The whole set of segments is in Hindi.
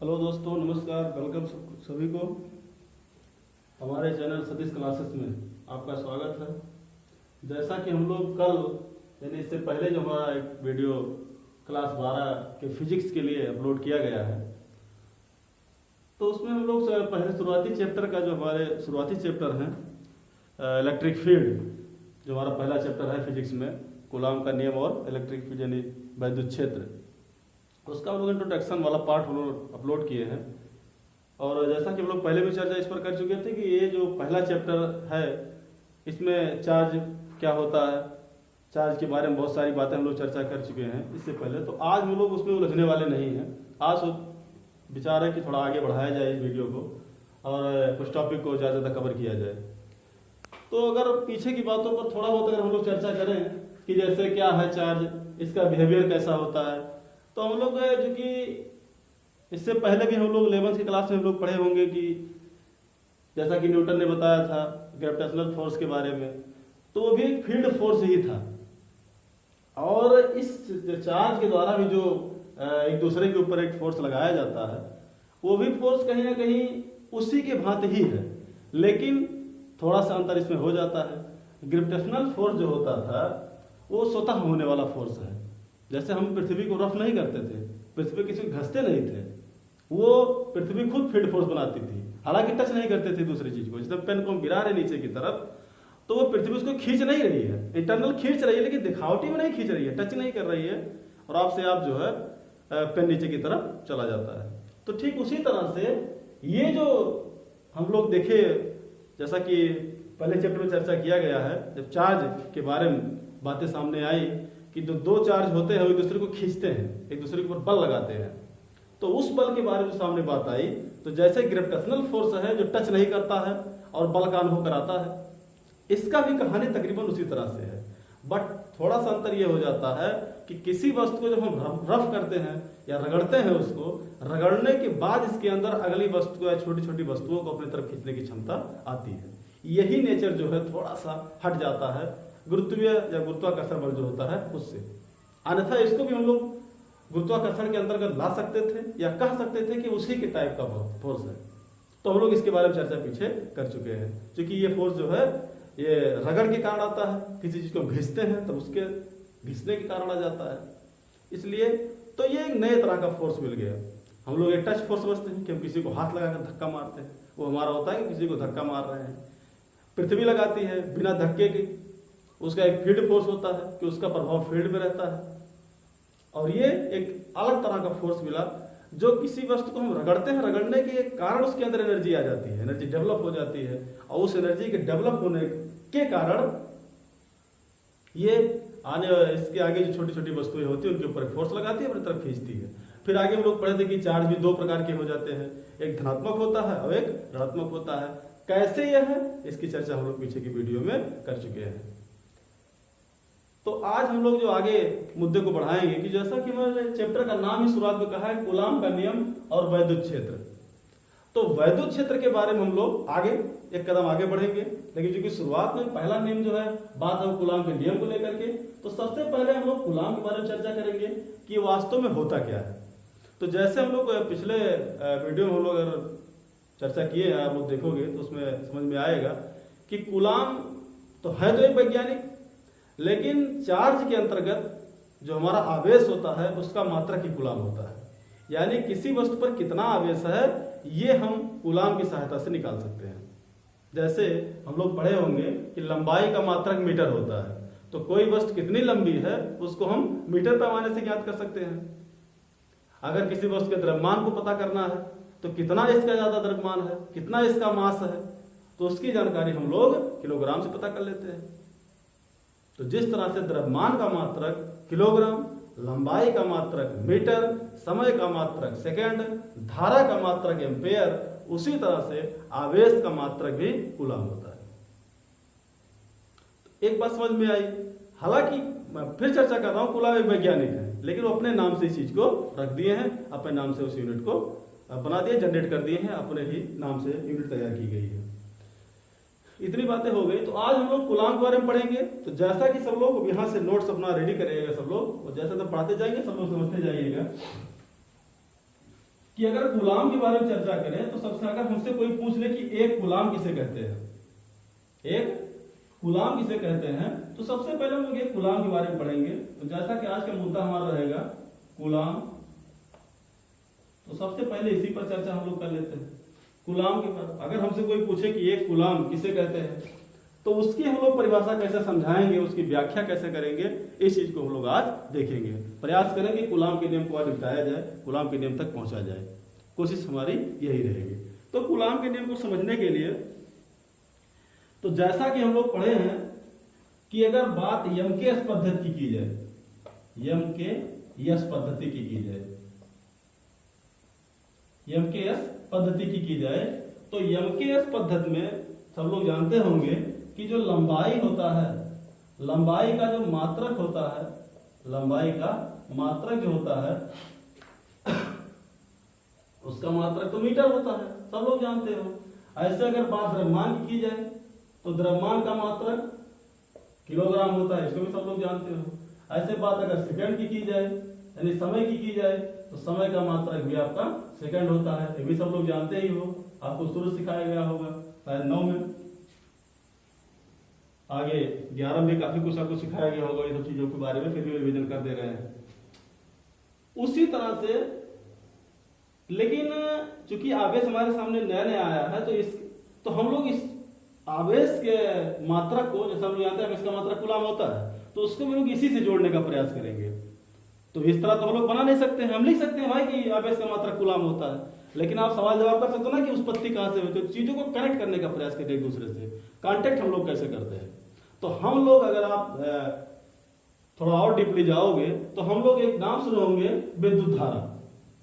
हेलो दोस्तों, नमस्कार। वेलकम सभी को हमारे चैनल सतीश क्लासेस में आपका स्वागत है। जैसा कि हम लोग कल यानी इससे पहले जो हमारा एक वीडियो क्लास 12 के फिजिक्स के लिए अपलोड किया गया है, तो उसमें हम लोग पहले शुरुआती चैप्टर का जो हमारे शुरुआती चैप्टर हैं इलेक्ट्रिक फील्ड, जो हमारा पहला चैप्टर है फिजिक्स में, कूलाम का नियम और इलेक्ट्रिक फील्ड यानी वैद्युत क्षेत्र, उसका हम लोग इंट्रोडक्शन वाला पार्ट हम लोग अपलोड किए हैं। और जैसा कि हम लोग पहले भी चर्चा इस पर कर चुके थे कि ये जो पहला चैप्टर है इसमें चार्ज क्या होता है, चार्ज के बारे में बहुत सारी बातें हम लोग चर्चा कर चुके हैं इससे पहले। तो आज हम लोग उसमें उलझने वाले नहीं हैं। आज विचार है कि थोड़ा आगे बढ़ाया जाए इस वीडियो को और कुछ टॉपिक को ज़्यादा कवर किया जाए। तो अगर पीछे की बातों पर थोड़ा बहुत अगर हम लोग चर्चा करें कि जैसे क्या है चार्ज, इसका बिहेवियर कैसा होता है, तो हम लोग जो कि इससे पहले भी हम लोग 11th की क्लास में हम लोग पढ़े होंगे कि जैसा कि न्यूटन ने बताया था ग्रेविटेशनल फोर्स के बारे में, तो वो भी एक फील्ड फोर्स ही था। और इस चार्ज के द्वारा भी जो एक दूसरे के ऊपर एक फोर्स लगाया जाता है, वो भी फोर्स कहीं ना कहीं उसी के भांति ही है, लेकिन थोड़ा सा अंतर इसमें हो जाता है। ग्रेविटेशनल फोर्स जो होता था वो स्वतः होने वाला फोर्स है। जैसे हम पृथ्वी को रफ नहीं करते थे, पृथ्वी किसी को घसते नहीं थे, वो पृथ्वी खुद फील्ड फोर्स बनाती थी, हालांकि टच नहीं करते थे दूसरी चीज को। जैसे पेन को हम गिरा रहे नीचे की तरफ, तो वो पृथ्वी उसको खींच नहीं रही है, इंटरनल खींच रही है, लेकिन दिखावटी में नहीं खींच रही है, टच नहीं कर रही है, और आपसे आप जो है पेन नीचे की तरफ चला जाता है। तो ठीक उसी तरह से ये जो हम लोग देखे, जैसा कि पहले चैप्टर में चर्चा किया गया है, जब चार्ज के बारे में बातें सामने आई कि जो दो चार्ज होते हैं वो एक दूसरे को खींचते हैं, एक दूसरे के ऊपर बल लगाते हैं, तो उस बल के बारे में सामने बात आई। तो जैसे ग्रेविटेशनल फोर्स है जो टच नहीं करता है और बल का अनुभव कराता है, इसका भी कहानी तकरीबन उसी तरह से है। बट थोड़ा सा अंतर यह हो जाता है कि किसी वस्तु को जब हम रफ करते हैं या रगड़ते हैं, उसको रगड़ने के बाद इसके अंदर अगली वस्तु या छोटी छोटी वस्तुओं को अपनी तरफ खींचने की क्षमता आती है। यही नेचर जो है थोड़ा सा हट जाता है गुरुत्वीय या गुरुत्वाकर्षण बल जो होता है उससे। अन्यथा इसको भी हम लोग गुरुत्वाकर्षण के अंतर्गत ला सकते थे या कह सकते थे कि उसी के टाइप का फोर्स है। तो हम लोग इसके बारे में चर्चा पीछे कर चुके हैं, क्योंकि ये फोर्स जो है ये रगड़ के कारण आता है, किसी चीज को घिसते हैं तब उसके घिसने के कारण आ जाता है। इसलिए तो ये एक नए तरह का फोर्स मिल गया। हम लोग एक टच फोर्स समझते हैं कि हम किसी को हाथ लगाकर धक्का मारते हैं, वो हमारा होता है कि किसी को धक्का मार रहे हैं। पृथ्वी लगाती है बिना धक्के के, उसका एक फील्ड फोर्स होता है कि उसका प्रभाव फील्ड में रहता है। और ये एक अलग तरह का फोर्स मिला जो किसी वस्तु को हम रगड़ते हैं, रगड़ने के कारण उसके अंदर एनर्जी आ जाती है, एनर्जी डेवलप हो जाती है, और उस एनर्जी के डेवलप होने के कारण ये इसके आगे जो छोटी छोटी वस्तुएं होती है उनके ऊपर फोर्स लगाती है, अपनी तरफ खींचती है। फिर आगे हम लोग पढ़े थे कि चार्ज भी दो प्रकार के हो जाते हैं, एक धनात्मक होता है और एक ऋणात्मक होता है। कैसे यह है इसकी चर्चा हम लोग पीछे की वीडियो में कर चुके हैं। तो आज हम लोग जो आगे मुद्दे को बढ़ाएंगे कि जैसा कि मैंने चैप्टर का नाम ही शुरुआत में कहा है, कूलाम का नियम और वैद्युत क्षेत्र। तो वैद्युत क्षेत्र के बारे में हम लोग आगे एक कदम आगे बढ़ेंगे, लेकिन क्योंकि शुरुआत में पहला नियम जो है बात है कूलाम के नियम को लेकर के, तो सबसे पहले हम लोग कूलाम के बारे में चर्चा करेंगे कि वास्तव में होता क्या है। तो जैसे हम लोग पिछले वीडियो में हम लोग अगर चर्चा किए हैं, आप लोग देखोगे तो उसमें समझ में आएगा कि कूलाम तो है तो एक वैज्ञानिक, लेकिन चार्ज के अंतर्गत जो हमारा आवेश होता है उसका मात्रक ही कूलाम होता है। यानी किसी वस्तु पर कितना आवेश है ये हम कूलाम की सहायता से निकाल सकते हैं। जैसे हम लोग पढ़े होंगे कि लंबाई का मात्रक मीटर होता है, तो कोई वस्तु कितनी लंबी है उसको हम मीटर पैमाने से ज्ञात कर सकते हैं। अगर किसी वस्तु के द्रव्यमान को पता करना है तो कितना इसका ज्यादा द्रव्यमान है, कितना इसका मास है, तो उसकी जानकारी हम लोग किलोग्राम से पता कर लेते हैं। तो जिस तरह से द्रव्यमान का मात्रक किलोग्राम, लंबाई का मात्रक मीटर, समय का मात्रक सेकंड, धारा का मात्रक एम्पेयर, उसी तरह से आवेश का मात्रक भी कूलाम होता है। एक बात समझ में आई। हालांकि मैं फिर चर्चा कर रहा हूं, कूलाम एक वैज्ञानिक है, लेकिन वो अपने नाम से इस चीज को रख दिए हैं, अपने नाम से उस यूनिट को बना दिए, जनरेट कर दिए हैं, अपने ही नाम से यूनिट तैयार की गई है। इतनी बातें हो गई। तो आज हम लोग कूलाम के बारे में पढ़ेंगे। तो जैसा कि सब लोग यहाँ से नोट्स अपना रेडी करेगा सब लोग, और जैसे तो पढ़ाते जाएंगे सब लोग समझते जाइएगा। कि अगर कूलाम के बारे में चर्चा करें तो सबसे अगर हमसे कोई पूछ ले कि एक कूलाम किसे कहते हैं, एक कूलाम किसे कहते हैं, तो सबसे पहले हम लोग एक कूलाम के बारे में पढ़ेंगे। तो जैसा कि आज का मुद्दा हमारा रहेगा कूलाम, तो सबसे पहले इसी पर चर्चा हम लोग कर लेते हैं। कूलाम के बाद अगर हमसे कोई पूछे कि एक कूलाम किसे कहते हैं, तो उसकी हम लोग परिभाषा कैसे समझाएंगे, उसकी व्याख्या कैसे करेंगे, इस चीज को हम लोग आज देखेंगे। प्रयास करेंगे कूलाम के नियम को आज बताया जाए, कूलाम के नियम तक पहुंचा जाए, कोशिश हमारी यही रहेगी। तो कूलाम के नियम को समझने के लिए तो जैसा कि हम लोग पढ़े हैं कि अगर बात यम के एस पद्धति की जाए, यम के यस पद्धति की जाए, यम के एस पद्धति की जाए, तो यम के एस पद्धति में सब लोग जानते होंगे कि जो लंबाई होता है, लंबाई का जो मात्रक होता है, लंबाई का मात्रक जो होता है उसका मात्रक तो मीटर होता है, सब लोग जानते हो। ऐसे अगर बात द्रव्यमान की जाए तो द्रव्यमान का मात्रक किलोग्राम होता है, इसको भी सब लोग जानते हो। ऐसे बात अगर सेकंड की जाए यानी समय की जाए तो समय का मात्रक भी आपका सेकंड होता है, ये भी सब लोग जानते ही हो, आपको शुरू सिखाया गया होगा शायद 9 में, आगे 11 में काफी कुछ आपको सिखाया गया होगा ये सब चीजों के बारे में, फिर भी रिवीजन कर दे रहे हैं। उसी तरह से लेकिन चूंकि आवेश हमारे सामने नया नया आया है तो हम लोग इस आवेश के मात्रक को, जैसा हम लोग जानते हैं आवेश का मात्रक कूलाम होता है, तो उसको हम लोग इसी से जोड़ने का प्रयास करेंगे। तो इस तरह तो हम लोग बना नहीं सकते हैं, हम लिख सकते हैं भाई कि आवेश का मात्रक कूलाम होता है, लेकिन आप सवाल जवाब कर सकते हो ना कि उत्पत्ति कहां से हुई, तो चीजों को कनेक्ट करने का प्रयास करें एक दूसरे से, कांटेक्ट हम लोग कैसे करते हैं। तो हम लोग अगर आप थोड़ा और डीपली जाओगे तो हम लोग एक नाम सुने होंगे विद्युत धारा।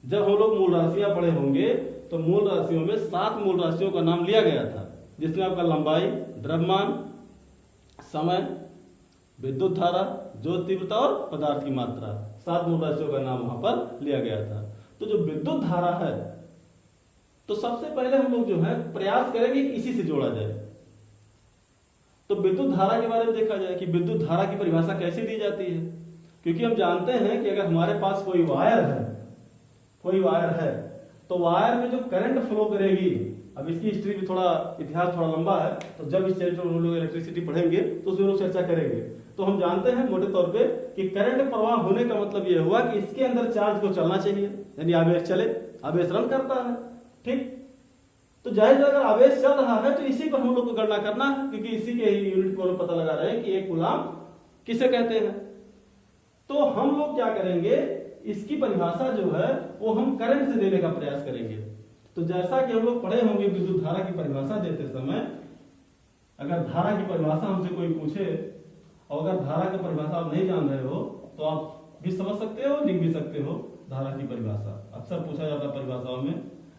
जब हम लोग मूल राशियां पढ़े होंगे तो मूल राशियों में 7 मूल राशियों का नाम लिया गया था, जिसमें आपका लंबाई, द्रव्यमान, समय, विद्युत धारा, ज्योत तीव्रता और पदार्थ की मात्रा, 7 मूल राशियों का नाम वहां पर लिया गया था। तो जो विद्युत धारा है, तो सबसे पहले हम लोग जो है प्रयास करेंगे इसी से जोड़ा जाए। तो विद्युत धारा के बारे में देखा जाए कि विद्युत धारा की परिभाषा कैसे दी जाती है, क्योंकि हम जानते हैं कि अगर हमारे पास कोई वायर है, कोई वायर है, तो वायर में जो करंट फ्लो करेगी, अब इसकी हिस्ट्री भी थोड़ा, इतिहास थोड़ा लंबा है, तो जब इस चैप्टर में हम लोग इलेक्ट्रिसिटी पढ़ेंगे तो उसमें लोग चर्चा करेंगे। तो हम जानते हैं मोटे तौर पे कि करंट प्रवाह होने का मतलब यह हुआ कि इसके अंदर चार्ज को चलना चाहिए, यानी आवेश चले, आवेश रन करता है, ठीक। तो जाहिर अगर आवेश चल रहा है तो इसी पर हम लोग को गणना करना है, क्योंकि इसी के यूनिट को पता लगा रहे हैं कि एक कूलाम किसे कहते हैं। तो हम लोग क्या करेंगे, इसकी परिभाषा जो है वो हम करंट से देने का प्रयास करेंगे। तो जैसा कि हम लोग पढ़े होंगे विद्युत धारा की परिभाषा देते समय, अगर धारा की परिभाषा हमसे कोई पूछे और अगर धारा की परिभाषा आप नहीं जान रहे हो तो आप भी समझ सकते हो, लिख भी सकते हो धारा की परिभाषा। अक्सर पूछा जाता है परिभाषाओं में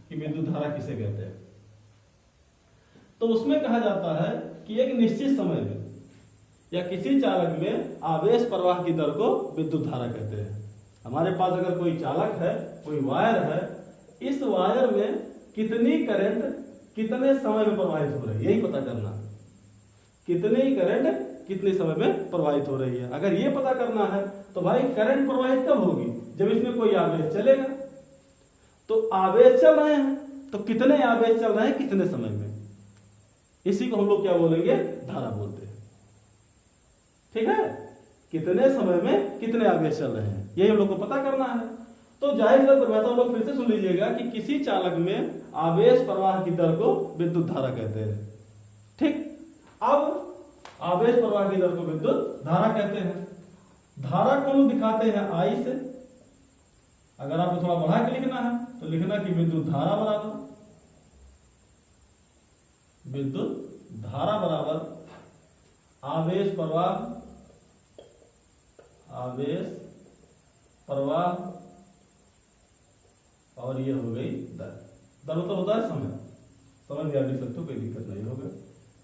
कि विद्युत धारा किसे कहते हैं। तो उसमें कहा जाता है कि एक निश्चित समय में या किसी चालक में आवेश प्रवाह की दर को विद्युत धारा कहते हैं। हमारे पास अगर कोई चालक है, कोई वायर है, इस वायर में कितनी करंट कितने समय में प्रवाहित हो रही है, यही पता करना, कितनी करंट कितने समय में प्रवाहित हो रही है। अगर ये पता करना है तो भाई करंट प्रवाहित कब होगी, जब इसमें कोई आवेश चलेगा। तो आवेश चल रहे हैं तो कितने आवेश चल रहे हैं कितने समय में, इसी को हम लोग क्या बोलेंगे, धारा बोलते हैं, ठीक है। कितने समय में कितने आवेश चल रहे हैं, यही हम लोग को पता करना है। तो जाहिर सी बात है, लोग फिर से सुन लीजिएगा कि किसी चालक में आवेश प्रवाह की दर को विद्युत धारा कहते हैं, ठीक। अब आवेश प्रवाह की दर को विद्युत धारा कहते हैं। धारा को हम दिखाते हैं आई से। अगर आपको थोड़ा बढ़ा के लिखना है तो लिखना कि विद्युत धारा बराबर, विद्युत धारा बराबर आवेश प्रवाह, आवेश प्रवाह, और ये हो गई दर। दर मतलब होता है समय, समझ गया, लिख सकते हो, कोई दिक्कत नहीं होगा,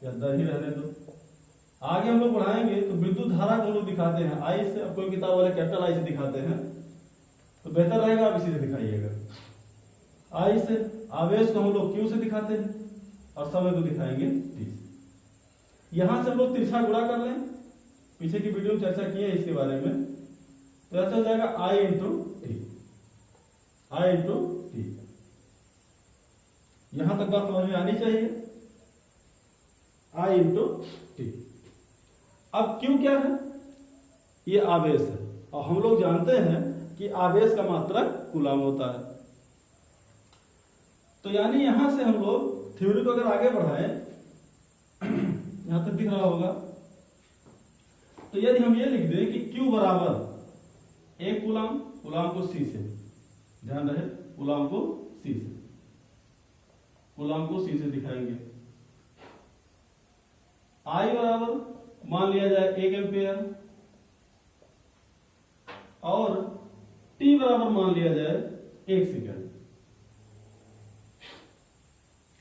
या दर ही रहने दो। आगे हम लोग बढ़ाएंगे तो विद्युत धारा को हम लोग दिखाते हैं आई से। अब कोई किताब वाले कैपिटल आई से दिखाते हैं तो बेहतर रहेगा आप इसी से दिखाइएगा, आई से। आवेश को हम लोग क्यू से दिखाते हैं और समय को दिखाएंगे टी से। यहां से हम लोग तिरछा गुणा कर लें, पीछे की वीडियो में चर्चा की है इसके बारे में, तो ऐसा हो जाएगा आई इंटू टी, आई इंटू टी। यहां तक बात समझ में आनी चाहिए। I into T. अब Q क्या है? ये आवेश है और हम लोग जानते हैं कि आवेश का मात्रक कूलाम होता है। तो यानी यहां से हम लोग थ्योरी को अगर आगे बढ़ाएं, यहां तक दिख रहा होगा, तो यदि हम ये लिख दें कि Q बराबर 1 कूलाम, कूलाम को C से, ध्यान रहे कूलाम को C से, कूलाम को C से दिखाएंगे। I बराबर मान लिया जाए 1 एम्पियर और T बराबर मान लिया जाए 1 सेकेंड।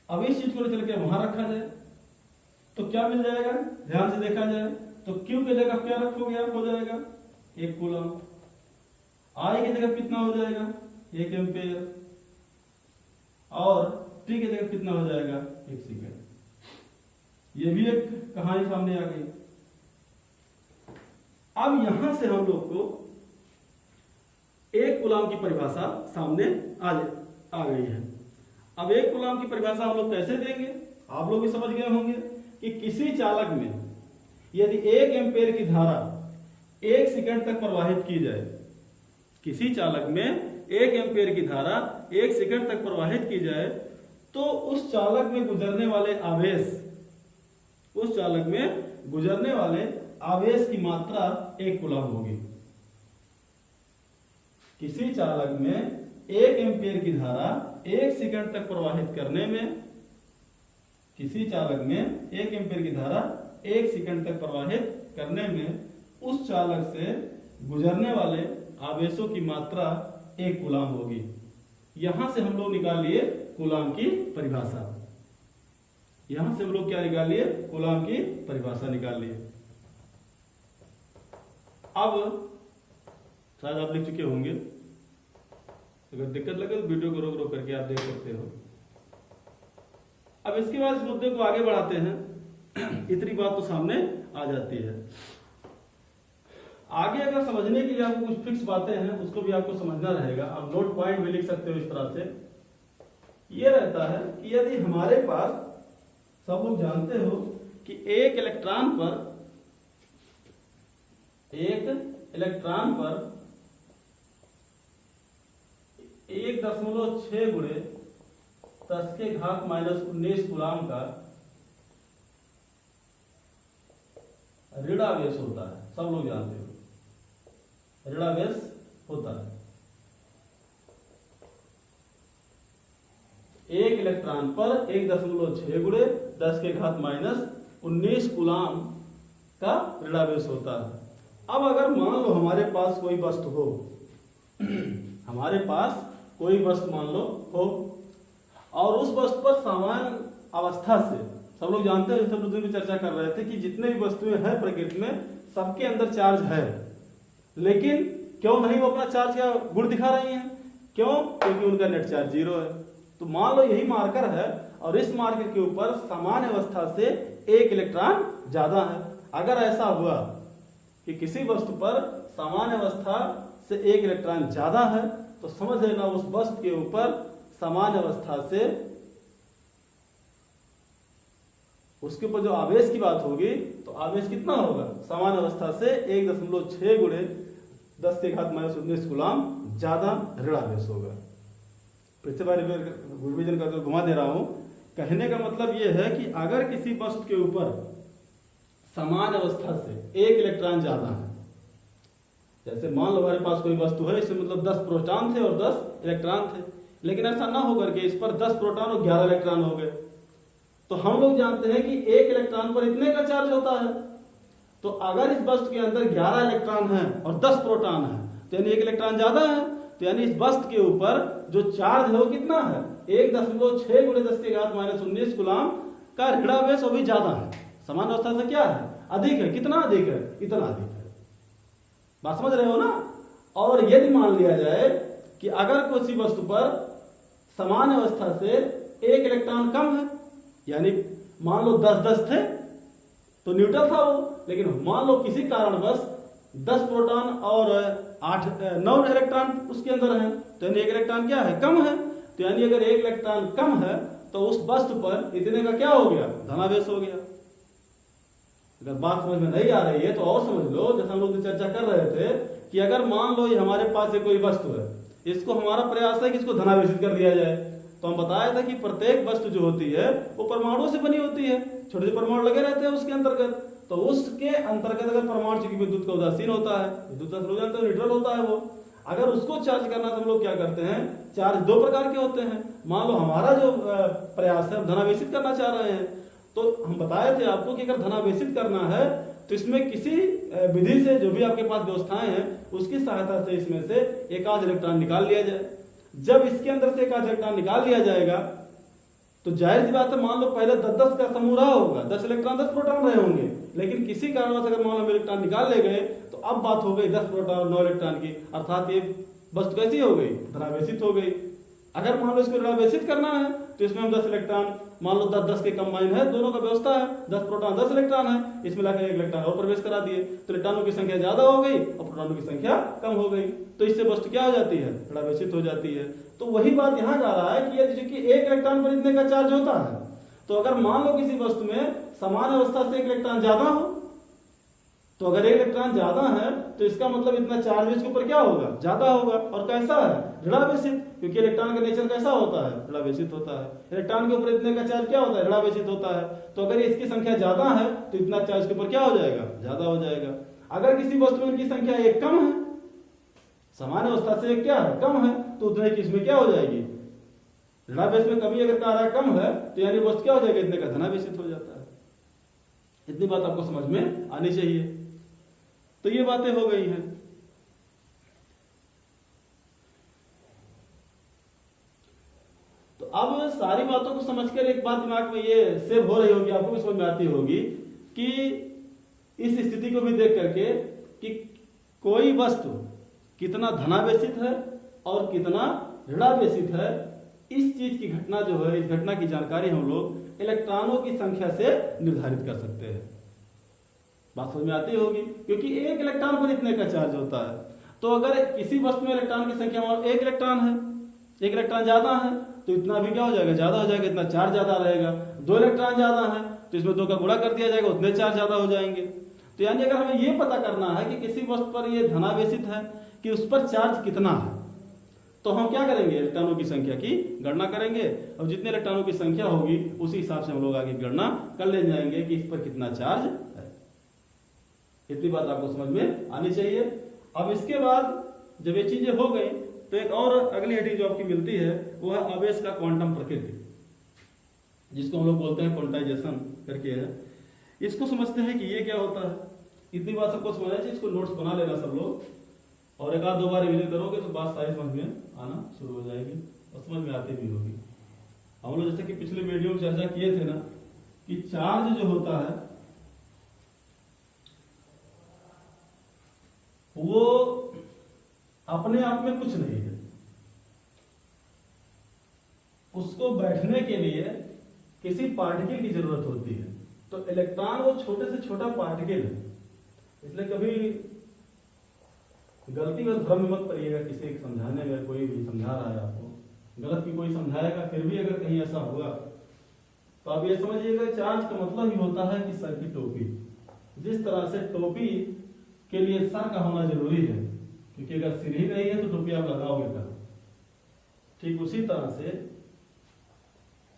अब इस चीज को चल के वहां रखा जाए तो क्या मिल जाएगा? ध्यान से देखा जाए तो Q की जगह क्या रखोगे आप? हो जाएगा 1 कूलम। I की जगह कितना हो जाएगा? 1 एम्पियर और T की जगह कितना हो जाएगा? 1 सेकेंड। ये भी एक कहानी सामने आ गई। अब यहां से हम लोग को 1 कूलम की परिभाषा सामने आ गई है। अब 1 कूलम की परिभाषा हम लोग कैसे देंगे? आप लोग भी समझ गए होंगे कि किसी चालक में यदि 1 एम्पियर की धारा 1 सेकंड तक प्रवाहित की जाए, किसी चालक में 1 एम्पियर की धारा 1 सेकंड तक प्रवाहित की जाए, तो उस चालक में गुजरने वाले आवेश, उस चालक में गुजरने वाले आवेश की मात्रा 1 कूलम होगी। किसी चालक में 1 एम्पियर की धारा 1 सेकंड तक प्रवाहित करने में, किसी चालक में 1 एम्पियर की धारा 1 सेकंड तक प्रवाहित करने में उस चालक से गुजरने वाले आवेशों की मात्रा 1 कूलम होगी। यहां से हम लोग निकाल लिए कूलम की परिभाषा। यहां से हम लोग क्या निकाल लिए? कूलम की परिभाषा निकाल लिए। अब शायद आप लिख चुके होंगे, अगर दिक्कत लगे तो वीडियो को रोक रोक करके आप देख सकते हो। अब इसके बाद इस मुद्दे को आगे बढ़ाते हैं। इतनी बात तो सामने आ जाती है। आगे अगर समझने के लिए आपको कुछ फिक्स बातें हैं, उसको भी आपको समझना रहेगा। आप नोट पॉइंट भी लिख सकते हो इस तरह से। ये रहता है कि यदि हमारे पास, सब लोग जानते हो कि एक इलेक्ट्रॉन पर 1.6 गुणे 10 के घात -19 कूलम का ऋणावेश होता है। सब लोग जानते हो ऋणावेश होता है। एक इलेक्ट्रॉन पर 1.6 गुणे 10 के घात -19 कूलम का ऋणावेश होता है। अब अगर मान लो हमारे पास कोई वस्तु हो, हमारे पास कोई वस्तु मान लो हो और उस वस्तु पर समान अवस्था से, सब लोग जानते हैं, सब लोग भी चर्चा कर रहे थे कि जितने भी वस्तुएं हैं प्रकृति में सबके अंदर चार्ज है, लेकिन क्यों नहीं वो अपना चार्ज का गुण दिखा रही हैं? क्यों? क्योंकि उनका नेट चार्ज 0 है। तो मान लो यही मार्कर है और इस मार्कर के ऊपर समान अवस्था से 1 इलेक्ट्रॉन ज्यादा है। अगर ऐसा हुआ कि किसी वस्तु पर समान अवस्था से 1 इलेक्ट्रॉन ज्यादा है, तो समझ लेना उस वस्तु के ऊपर समान अवस्था से उसके ऊपर जो आवेश की बात होगी, तो आवेश कितना होगा? समान अवस्था से 1.6 गुणे 10 के घात -19 कूलम ज्यादा ऋणावेश होगा। फिर से रिवीजन करके घुमा दे रहा हूं। कहने का मतलब यह है कि अगर किसी वस्तु के ऊपर समान अवस्था से 1 इलेक्ट्रॉन ज्यादा है, जैसे मान लो हमारे पास कोई वस्तु है, इसमें मतलब 10 प्रोटॉन थे और 10 इलेक्ट्रॉन थे, लेकिन ऐसा ना होकर के इस पर 10 प्रोटॉन और 11 इलेक्ट्रॉन हो गए, तो हम लोग जानते हैं कि 1 इलेक्ट्रॉन पर इतने का चार्ज होता है। तो अगर इस वस्तु के अंदर 11 इलेक्ट्रॉन है और 10 प्रोटॉन है, तो यानी 1 इलेक्ट्रॉन ज्यादा है, तो यानी इस वस्तु के ऊपर जो चार्ज है वो कितना है? 1.6 गुणे 10 के घात -19 कूलम का ऋणावेश वो भी ज्यादा है। समान अवस्था से क्या है? अधिक है। कितना अधिक है? इतना अधिक है। बात समझ रहे हो ना? और यदि मान लिया जाए कि अगर किसी वस्तु पर समान अवस्था से 1 इलेक्ट्रॉन कम है, यानी मान लो 10-10 थे तो न्यूट्रल था वो, लेकिन मान लो किसी कारणवश 10 प्रोटॉन और 9 इलेक्ट्रॉन उसके अंदर है, तो यानी 1 इलेक्ट्रॉन क्या है? कम है। तो यानी अगर 1 इलेक्ट्रॉन कम है तो उस वस्तु पर इतने का क्या हो गया, धनावेश हो गया। अगर बात समझ में नहीं आ रही है तो और समझ लो, जैसे हम लोग चर्चा कर रहे थे कि अगर मान लो ये हमारे पास ये कोई वस्तु है, इसको हमारा प्रयास है कि इसको धनावेशित कर दिया जाए, तो हम बताया था कि प्रत्येक वस्तु जो होती है वो परमाणु से बनी होती है, छोटे छोटे परमाणु लगे रहते हैं उसके अंतर्गत। तो उसके अंतर्गत अगर परमाणु चूंकि विद्युत का उदासीन होता है, विद्युत का स्रोत जानते हो न्यूट्रल होता है वो, अगर उसको चार्ज करना तो हम लोग क्या करते हैं, चार्ज दो प्रकार के होते हैं। मान लो हमारा जो प्रयास है हम धनावेशित करना चाह रहे हैं, तो हम बताए थे आपको कि अगर धनावेशित करना है तो इसमें किसी विधि से, जो भी आपके पास व्यवस्थाएं हैं उसकी सहायता से इसमें से एक आध इलेक्ट्रॉन निकाल लिया जाए। जब इसके अंदर से एक आध इलेक्ट्रॉन निकाल लिया जाएगा तो जाहिर सी बात है, मान लो पहले 10-10 का समूह रहा होगा, 10 इलेक्ट्रॉन 10 प्रोटॉन रहे होंगे, लेकिन किसी कारणवश अगर मान लो इलेक्ट्रॉन निकाल ले गए तो अब बात हो गई 10 प्रोटॉन 9 इलेक्ट्रॉन की, अर्थात ये वस्तु कैसी हो गई, धनावेशित हो गई। अगर मान लो इसको ऋणावेशित करना है तो इसमें हम 10 इलेक्ट्रॉन, मान लो 10-10 के कंबाइन है, दोनों का व्यवस्था है, 10 प्रोटॉन 10 इलेक्ट्रॉन है, इसमें लाकर एक इलेक्ट्रॉन और प्रवेश करा दिए, तो इलेक्ट्रॉनों की संख्या ज्यादा हो गई और प्रोटॉनों की संख्या कम हो गई, तो इससे वस्तु क्या हो जाती है, ऋणावेशित हो जाती है। तो वही बात यहाँ जा रहा है कि यदि कि एक इलेक्ट्रॉन पर इतने का चार्ज होता है, तो अगर मान लो किसी वस्तु में समान अवस्था से एक इलेक्ट्रॉन ज्यादा हो, तो अगर एक इलेक्ट्रॉन ज्यादा है तो इसका मतलब इतना चार्ज इसके ऊपर क्या होगा, ज्यादा होगा, और कैसा है, ऋणावेशित, क्योंकि इलेक्ट्रॉन का नेचर कैसा होता है, ऋणावेशित होता है। इलेक्ट्रॉन के ऊपर इतने का चार्ज क्या होता है, ऋणावेशित होता है। तो अगर इसकी संख्या ज्यादा है तो इतना चार्ज के ऊपर क्या हो जाएगा, ज्यादा हो जाएगा। अगर किसी वस्तु में इनकी संख्या एक कम है, समान अवस्था से एक क्या है, कम है, तो उतने की इसमें क्या हो जाएगी, ऋणावेश में कमी अगर कार्य कम है तो यानी वस्तु क्या हो जाएगा, इतने का धनावेशित हो जाता है। इतनी बात आपको समझ में आनी चाहिए। तो ये बातें हो गई हैं। तो अब सारी बातों को समझकर एक बात दिमाग में ये सेव हो रही होगी, आपको भी समझ में आती होगी कि इस स्थिति को भी देख करके कि कोई वस्तु कितना धनावेशित है और कितना ऋणावेशित है, इस चीज की घटना जो है, इस घटना की जानकारी हम लोग इलेक्ट्रॉनों की संख्या से निर्धारित कर सकते हैं। बात समझ में आती होगी, क्योंकि एक इलेक्ट्रॉन पर इतने का चार्ज होता है। तो अगर किसी वस्तु में इलेक्ट्रॉन की संख्या मान एक इलेक्ट्रॉन है, एक इलेक्ट्रॉन ज्यादा है तो इतना भी क्या हो जाएगा, ज्यादा हो जाएगा, इतना चार्ज ज्यादा रहेगा। 2 इलेक्ट्रॉन ज्यादा है तो इसमें 2 का गुणा कर दिया जाएगा, उतने चार्ज ज्यादा हो जाएंगे। तो यानी अगर हमें यह पता करना है कि किसी वस्तु पर यह धनावेशित है कि उस पर चार्ज कितना है, तो हम क्या करेंगे, इलेक्ट्रॉनों की संख्या की गणना करेंगे, और जितने इलेक्ट्रॉनों की संख्या होगी उसी हिसाब से हम लोग आगे गणना कर ले जाएंगे कि इस पर कितना चार्ज है। इतनी बात आपको समझ में आनी चाहिए। अब इसके बाद जब ये चीजें हो गई तो एक और अगली हेडिंग जो आपकी मिलती है वो है आवेश का क्वांटम प्रकृति, जिसको हम लोग बोलते हैं क्वांटाइजेशन करके है। इसको समझते हैं कि ये क्या होता है। इतनी बात सबको समझना चाहिए, इसको नोट्स बना लेना सब लोग, और एक आध 2 बार रिवीजन करोगे तो बात सारी समझ में आना शुरू हो जाएगी और समझ में आती भी होगी। हम लोग जैसे कि पिछले वीडियो में चर्चा किए थे ना कि चार्ज जो होता है वो अपने आप में कुछ नहीं है, उसको बैठने के लिए किसी पार्टिकल की जरूरत होती है। तो इलेक्ट्रॉन वो छोटे से छोटा पार्टिकल है, इसलिए कभी गलती में भ्रम में मत पड़िएगा किसी को समझाने में, कोई भी समझा रहा है आपको गलत भी कोई समझाएगा, फिर भी अगर कहीं ऐसा हुआ तो आप ये समझिएगा चार्ज का मतलब ही होता है कि सर की टोपी। जिस तरह से टोपी के लिए सर का होना जरूरी है, क्योंकि अगर सिर ही नहीं है तो टोपी आप लगाओगे कहाँ, ठीक उसी तरह से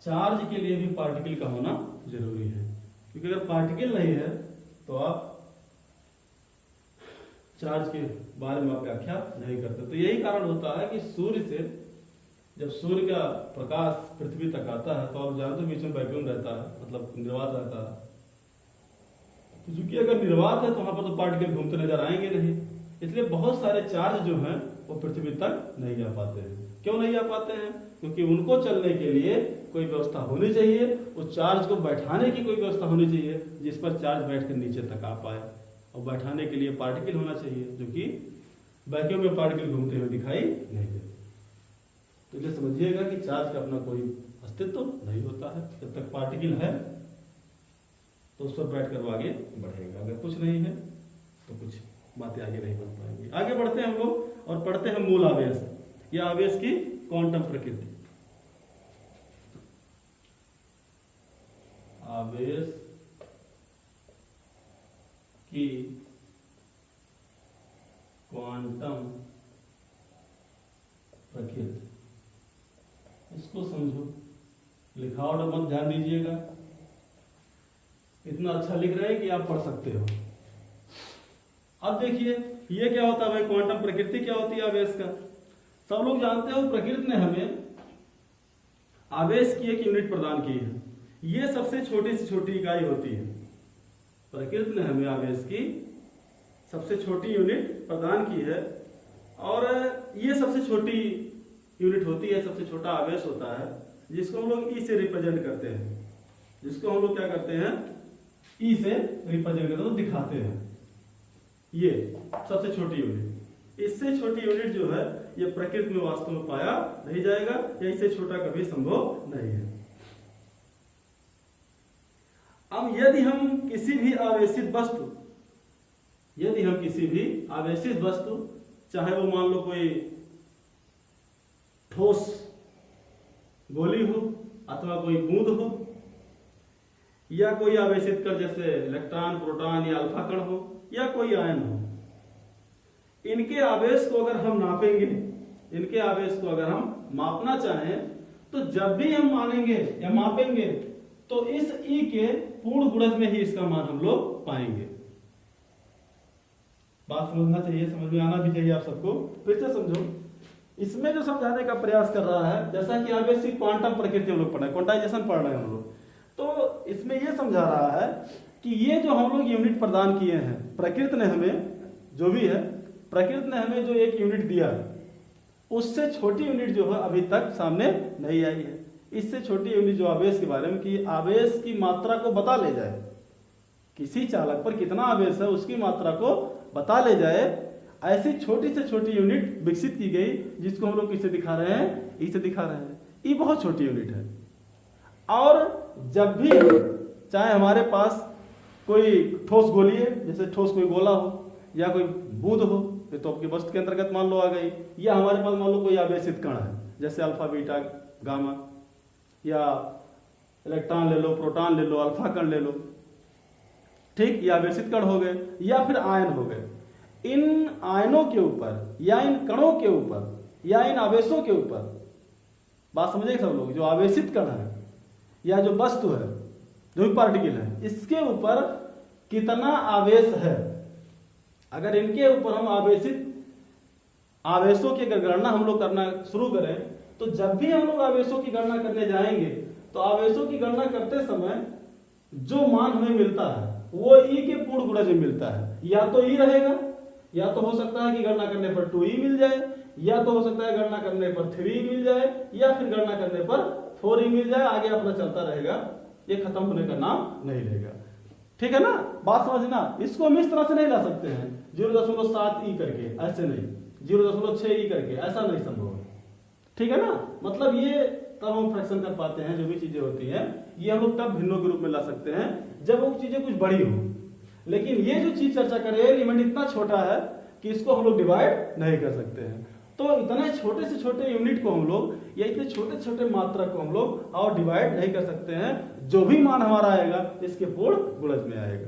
चार्ज के लिए भी पार्टिकल का होना जरूरी है, क्योंकि अगर पार्टिकल नहीं है तो आप चार्ज के बारे में आप व्याख्या नहीं करते। तो यही कारण होता है कि सूर्य से जब सूर्य का प्रकाश पृथ्वी तक आता है तो आप जानते हो बीच में वैक्यूम रहता है, मतलब निर्वात रहता है। तो चूंकि अगर निर्वात है तो वहां पर तो पार्टिकल घूमते नजर आएंगे नहीं, इसलिए बहुत सारे चार्ज जो हैं वो पृथ्वी तक नहीं आ पाते हैं। क्यों नहीं आ पाते हैं? क्योंकि उनको चलने के लिए कोई व्यवस्था होनी चाहिए, उस चार्ज को बैठाने की कोई व्यवस्था होनी चाहिए जिस पर चार्ज बैठकर नीचे तक आ पाए, और बैठाने के लिए पार्टिकल होना चाहिए, जो कि वैक्यूम में पार्टिकल घूमते हुए दिखाई नहीं देते। तो ये समझिएगा कि चार्ज का अपना कोई अस्तित्व नहीं होता है। जब तक पार्टिकल है तो उस पर बैठकर वो आगे बढ़ेगा, अगर कुछ नहीं है तो कुछ बातें आगे नहीं बढ़ पाएंगी। आगे बढ़ते हैं हम लोग और पढ़ते हैं मूल आवेश या आवेश की क्वांटम प्रकृति। उसको समझो, लिखावट मत ध्यान दीजिएगा, इतना अच्छा लिख रहे हैं कि आप पढ़ सकते हो। अब देखिए ये क्या होता है भाई, क्वांटम प्रकृति क्या होती है आवेश का। सब लोग जानते हो प्रकृति ने हमें आवेश की एक यूनिट प्रदान की है, ये सबसे छोटी से छोटी इकाई होती है। प्रकृति ने हमें आवेश की सबसे छोटी यूनिट प्रदान की है और ये सबसे छोटी यूनिट होती है, सबसे छोटा आवेश होता है जिसको हम लोग ई से रिप्रेजेंट करते हैं, जिसको हम लोग क्या करते हैं, ई से रिप्रेजेंट करते हैं, तो दिखाते हैं। ये सबसे छोटी यूनिट, इससे छोटी यूनिट जो है ये प्रकृति में वास्तव में पाया नहीं जाएगा, या इससे छोटा कभी संभव नहीं है। अब यदि हम किसी भी आवेशित वस्तु, चाहे वो मान लो कोई ठोस गोली हो अथवा कोई बूंद हो, या कोई आवेशित कण जैसे इलेक्ट्रॉन, प्रोटॉन या अल्फा कण हो, या कोई आयन हो, इनके आवेश को अगर हम नापेंगे, इनके आवेश को अगर हम मापना चाहें, तो जब भी हम मानेंगे या मापेंगे तो इस ई के पूर्ण गुणज में ही इसका मान हम लोग पाएंगे। बात समझना चाहिए, समझ में आना भी चाहिए आप सबको। फिर से समझो, इसमें जो समझाने का प्रयास कर रहा है, जैसा कि आवेश की क्वांटम प्रकृति हम लोग पढ़ रहे हैं, क्वांटाइजेशन पढ़ रहे हैं हम लोग, तो इसमें यह समझा रहा है कि ये जो हम लोग यूनिट प्रदान किए हैं, प्रकृति ने हमें जो भी है, प्रकृति ने हमें जो एक यूनिट दिया, उससे छोटी यूनिट जो है अभी तक सामने नहीं आई है। इससे छोटी यूनिट जो आवेश के बारे में, कि आवेश की मात्रा को बता ले जाए, किसी चालक पर कितना आवेश है उसकी मात्रा को बता ले जाए, ऐसी छोटी से छोटी यूनिट विकसित की गई, जिसको हम लोग किससे दिखा रहे हैं, ई से दिखा रहे हैं। ई बहुत छोटी यूनिट है। और जब भी चाहे हमारे पास कोई ठोस गोली है, जैसे ठोस कोई गोला हो या कोई बूंद हो, ये तो आपकी वस्तु के अंतर्गत मान लो आ गई, या हमारे पास मान लो कोई आवेशित कण है, जैसे अल्फा, बीटा, गामा, या इलेक्ट्रॉन ले लो, प्रोटॉन ले लो, अल्फा कण ले लो, ठीक, या आवेशित कण हो गए, या फिर आयन हो गए। इन आयनों के ऊपर या इन कणों के ऊपर या इन आवेशों के ऊपर, बात समझे सब लोग, जो आवेशित कण है या जो वस्तु है, जो भी पार्टिकल है, इसके ऊपर कितना आवेश है, अगर इनके ऊपर हम आवेशों की अगर गणना हम लोग करना शुरू करें, तो जब भी हम लोग आवेशों की गणना करने जाएंगे, तो आवेशों की गणना करते समय जो मान हमें मिलता है वो ई के पूर्ण गुणज में मिलता है। या तो ई रहेगा, या तो हो सकता है कि गणना करने पर 2e मिल जाए, या तो हो सकता है गणना करने पर 3e मिल जाए, या फिर गणना करने पर 4e मिल जाए। आगे अपना चलता रहेगा, ये खत्म होने का नाम नहीं लेगा। ठीक है ना, बात समझना। इसको हम इस तरह से नहीं ला सकते हैं 0.7e करके, ऐसे नहीं, 0.6e करके, ऐसा नहीं संभव है। ठीक है ना, मतलब ये तब हम फ्रैक्शन कर पाते हैं, जो भी चीजें होती हैं ये हम लोग तब भिन्नों के रूप में ला सकते हैं जब वो चीजें कुछ बड़ी हो। लेकिन ये जो चीज चर्चा कर रहे हैं, एलिमेंट इतना छोटा है कि इसको हम लोग डिवाइड नहीं कर सकते हैं। तो इतने छोटे से छोटे यूनिट को हम लोग, या इतने छोटे से छोटे मात्रा को हम लोग और डिवाइड नहीं कर सकते हैं। जो भी मान हमारा आएगा इसके पूर्ण गुणज में आएगा।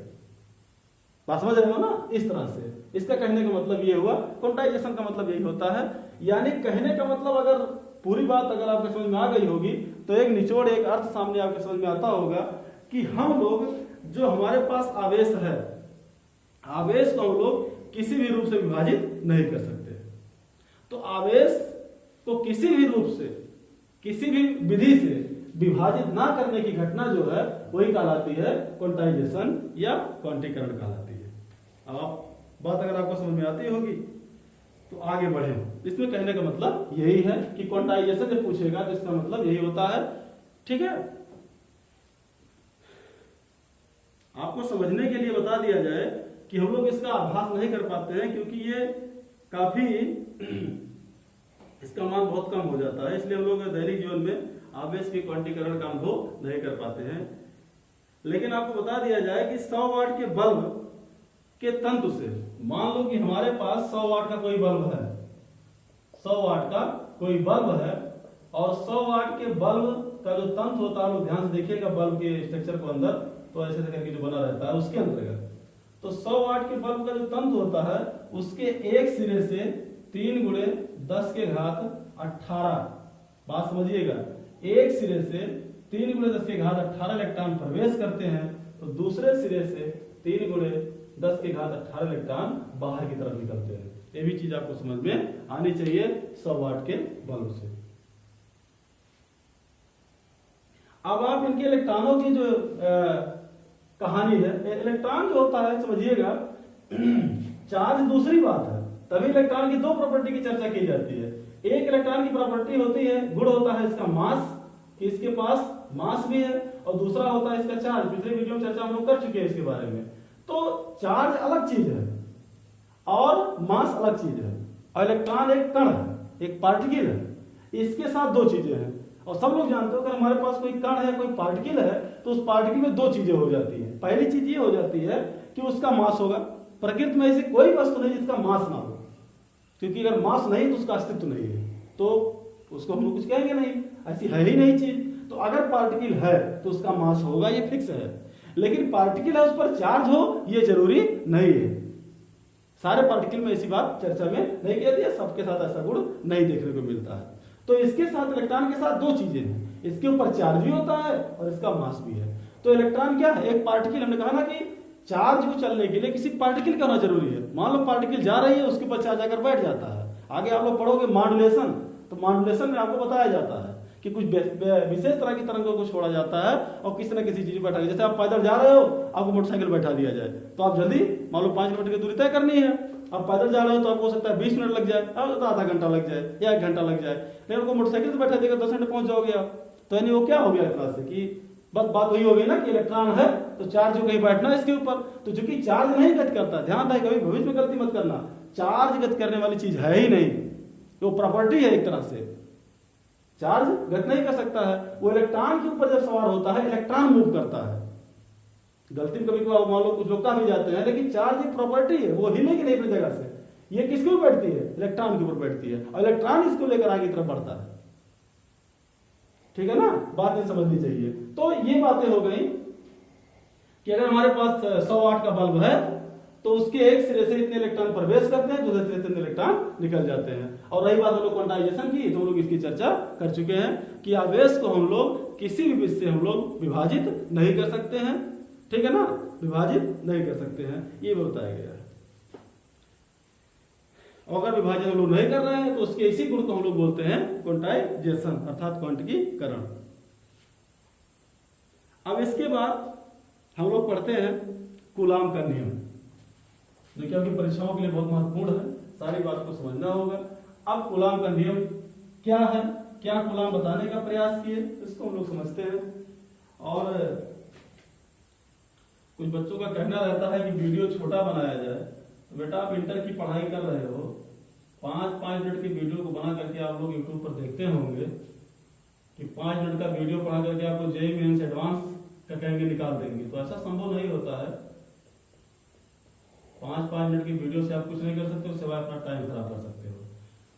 बात समझ रहे हो ना, इस तरह से। इसका कहने का मतलब ये हुआ, क्वांटाइजेशन का मतलब यही होता है। यानी कहने का मतलब, अगर पूरी बात अगर आपके समझ में आ गई होगी, तो एक निचोड़, एक अर्थ सामने आपके समझ में आता होगा कि हम लोग जो हमारे पास आवेश है, आवेश को हम लोग किसी भी रूप से विभाजित नहीं कर सकते। तो आवेश को किसी भी रूप से, किसी भी विधि से विभाजित ना करने की घटना जो है वही कहलाती है क्वांटाइजेशन या क्वांटीकरण कहलाती है। अब आप बात अगर आपको समझ में आती होगी तो आगे बढ़े। इसमें कहने का मतलब यही है कि क्वांटाइजेशन जब पूछेगा तो इसका मतलब यही होता है। ठीक है, आपको समझने के लिए बता दिया जाए कि हम लोग इसका आभास नहीं कर पाते हैं, क्योंकि ये काफी इसका मान बहुत कम हो जाता है, इसलिए हम लोग दैनिक जीवन में आवेश के क्वांटीकरण का अनुभव नहीं कर पाते हैं। लेकिन आपको बता दिया जाए कि 100 वाट के बल्ब के तंतु से, मान लो कि हमारे पास 100 वाट का कोई बल्ब है, 100 वाट का कोई बल्ब है, और 100 वाट के बल्ब का जो तंतु होता है, ध्यान से देखिएगा बल्ब के स्ट्रक्चर को अंदर, तो ऐसे करके जो बना रहता है उसके अंतर्गत, तो 100 वाट के बल्ब का जो तंतु होता है उसके एक सिरे से 3 × 10⁸ बात समझिएगा, एक सिरे से 3 × 10⁻18 इलेक्ट्रॉन प्रवेश करते हैं तो दूसरे सिरे से 3 × 10⁻18 इलेक्ट्रॉन बाहर की तरफ निकलते हैं। ये भी चीज आपको समझ में आनी चाहिए 100 वाट के बल्ब से। अब आप इनके इलेक्ट्रॉनों की जो कहानी है, इलेक्ट्रॉन जो होता है समझिएगा चार्ज दूसरी बात है, तभी इलेक्ट्रॉन की दो प्रॉपर्टी की चर्चा की जाती है। एक इलेक्ट्रॉन की प्रॉपर्टी होती है, गुण होता है इसका मास, कि इसके पास मास भी है, और दूसरा होता है इसका चार्ज। पिछले वीडियो में चर्चा हम लोग कर चुके हैं इसके बारे में। तो चार्ज अलग चीज है और मास अलग चीज है, और इलेक्ट्रॉन एक कण है, एक पार्टिकल है। इसके साथ दो चीजें हैं, और सब लोग जानते हो अगर हमारे पास कोई कण है, कोई पार्टिकल है, तो उस पार्टिकल में दो चीजें हो जाती हैं। पहली चीज ये हो जाती है कि उसका मास होगा। प्रकृति में ऐसी कोई वस्तु नहीं जिसका मास ना हो, क्योंकि अगर मास नहीं तो उसका अस्तित्व नहीं है, तो उसको हम लोग कुछ कहेंगे नहीं, ऐसी है ही नहीं चीज। तो अगर पार्टिकल है तो उसका मास होगा, ये फिक्स है। लेकिन पार्टिकल है उस पर चार्ज हो ये जरूरी नहीं है। सारे पार्टिकल में ऐसी बात चर्चा में नहीं की जाती है, सबके साथ ऐसा गुण नहीं देखने को मिलता है। तो इसके साथ इलेक्ट्रॉन के साथ दो चीजें हैं, इसके ऊपर चार्ज भी होता है और इसका मास भी है। तो इलेक्ट्रॉन क्या है? एक पार्टिकल। हमने कहा ना कि चार्ज को चलने के लिए किसी पार्टिकल का होना जरूरी है। मान लो पार्टिकल जा रही है, उसके ऊपर चार्ज आकर बैठ जाता है। आगे आप लोग पढ़ोगे मॉड्यूलेशन, तो मॉड्यूलेशन में आपको बताया जाता है कि कुछ विशेष तरह की तरंगों को छोड़ा जाता है और किसी न किसी चीज बैठा दिया। जैसे आप पैदल जा रहे हो, आपको मोटरसाइकिल बैठा दिया जाए, तो आप जल्दी मान लो 5 किलोमीटर की दूरी तय करनी है, आप पैदल जा रहे हो तो आपको हो सकता है 20 मिनट लग जाए, तो आधा घंटा लग जाए या 1 घंटा लग जाए। लेकिन उनको मोटरसाइकिल से बैठा देगा 10 मिनट पहुंच जाओगे आप। तो यानी वो क्या हो गया एक तरह से कि बस बात वही हो गई ना कि इलेक्ट्रॉन है तो चार्ज जो कहीं बैठना है इसके ऊपर। तो चूंकि चार्ज नहीं गति करता, ध्यान रहे कभी भविष्य में गलती मत करना, चार्ज गति करने वाली चीज है ही नहीं, वो प्रॉपर्टी है एक तरह से। चार्ज गति नहीं कर सकता है, वो इलेक्ट्रॉन के ऊपर जब सवार होता है इलेक्ट्रॉन मूव करता है। गलती में कभी मान लो कुछ लोग का भी जाते हैं, लेकिन चार्ज एक प्रॉपर्टी है, वो हिलेगी नहीं अपनी जगह से। ये किसके ऊपर बैठती है? इलेक्ट्रॉन के ऊपर बैठती है, और इलेक्ट्रॉन इसको लेकर आगे की तरफ बढ़ता है। ठीक है ना, बात ये समझनी चाहिए। तो ये बातें हो गई कि अगर हमारे पास 100 वाट का बल्ब है तो उसके एक सिरे से इतने इलेक्ट्रॉन प्रवेश करते हैं, दूसरे सिरे से इतने इलेक्ट्रॉन निकल जाते हैं। और रही बात हम लोग क्वांटाइजेशन की, तो हम लोग इसकी चर्चा कर चुके हैं कि आवेश को हम लोग किसी भी विषय से हम लोग विभाजित नहीं कर सकते हैं। ठीक है ना, विभाजित नहीं कर सकते हैं, ये बताया गया है। अगर विभाजन हम लोग नहीं कर रहे हैं तो उसके इसी गुण को हम लोग बोलते हैं क्वांटाइजेशन, अर्थात क्वांटिकीकरण। अब इसके बाद हम लोग पढ़ते हैं कूलाम का नियम, जो कि आपकी परीक्षाओं के लिए बहुत महत्वपूर्ण है, सारी बात को समझना होगा। अब कूलाम का नियम क्या है, क्या कूलाम बताने का प्रयास किए, इसको हम लोग समझते हैं। और कुछ बच्चों का कहना रहता है कि वीडियो छोटा बनाया जाए। तो बेटा आप इंटर की पढ़ाई कर रहे हो, 5-5 मिनट की वीडियो को बना करके आप लोग यूट्यूब पर देखते होंगे कि 5 मिनट का वीडियो पढ़ा करके आपको जेईई मेंस एडवांस का कहेंगे निकाल देंगे, तो ऐसा संभव नहीं होता है। 5-5 मिनट की वीडियो से आप कुछ नहीं कर सकते हो, सिवाय अपना टाइम खराब कर सकते हो।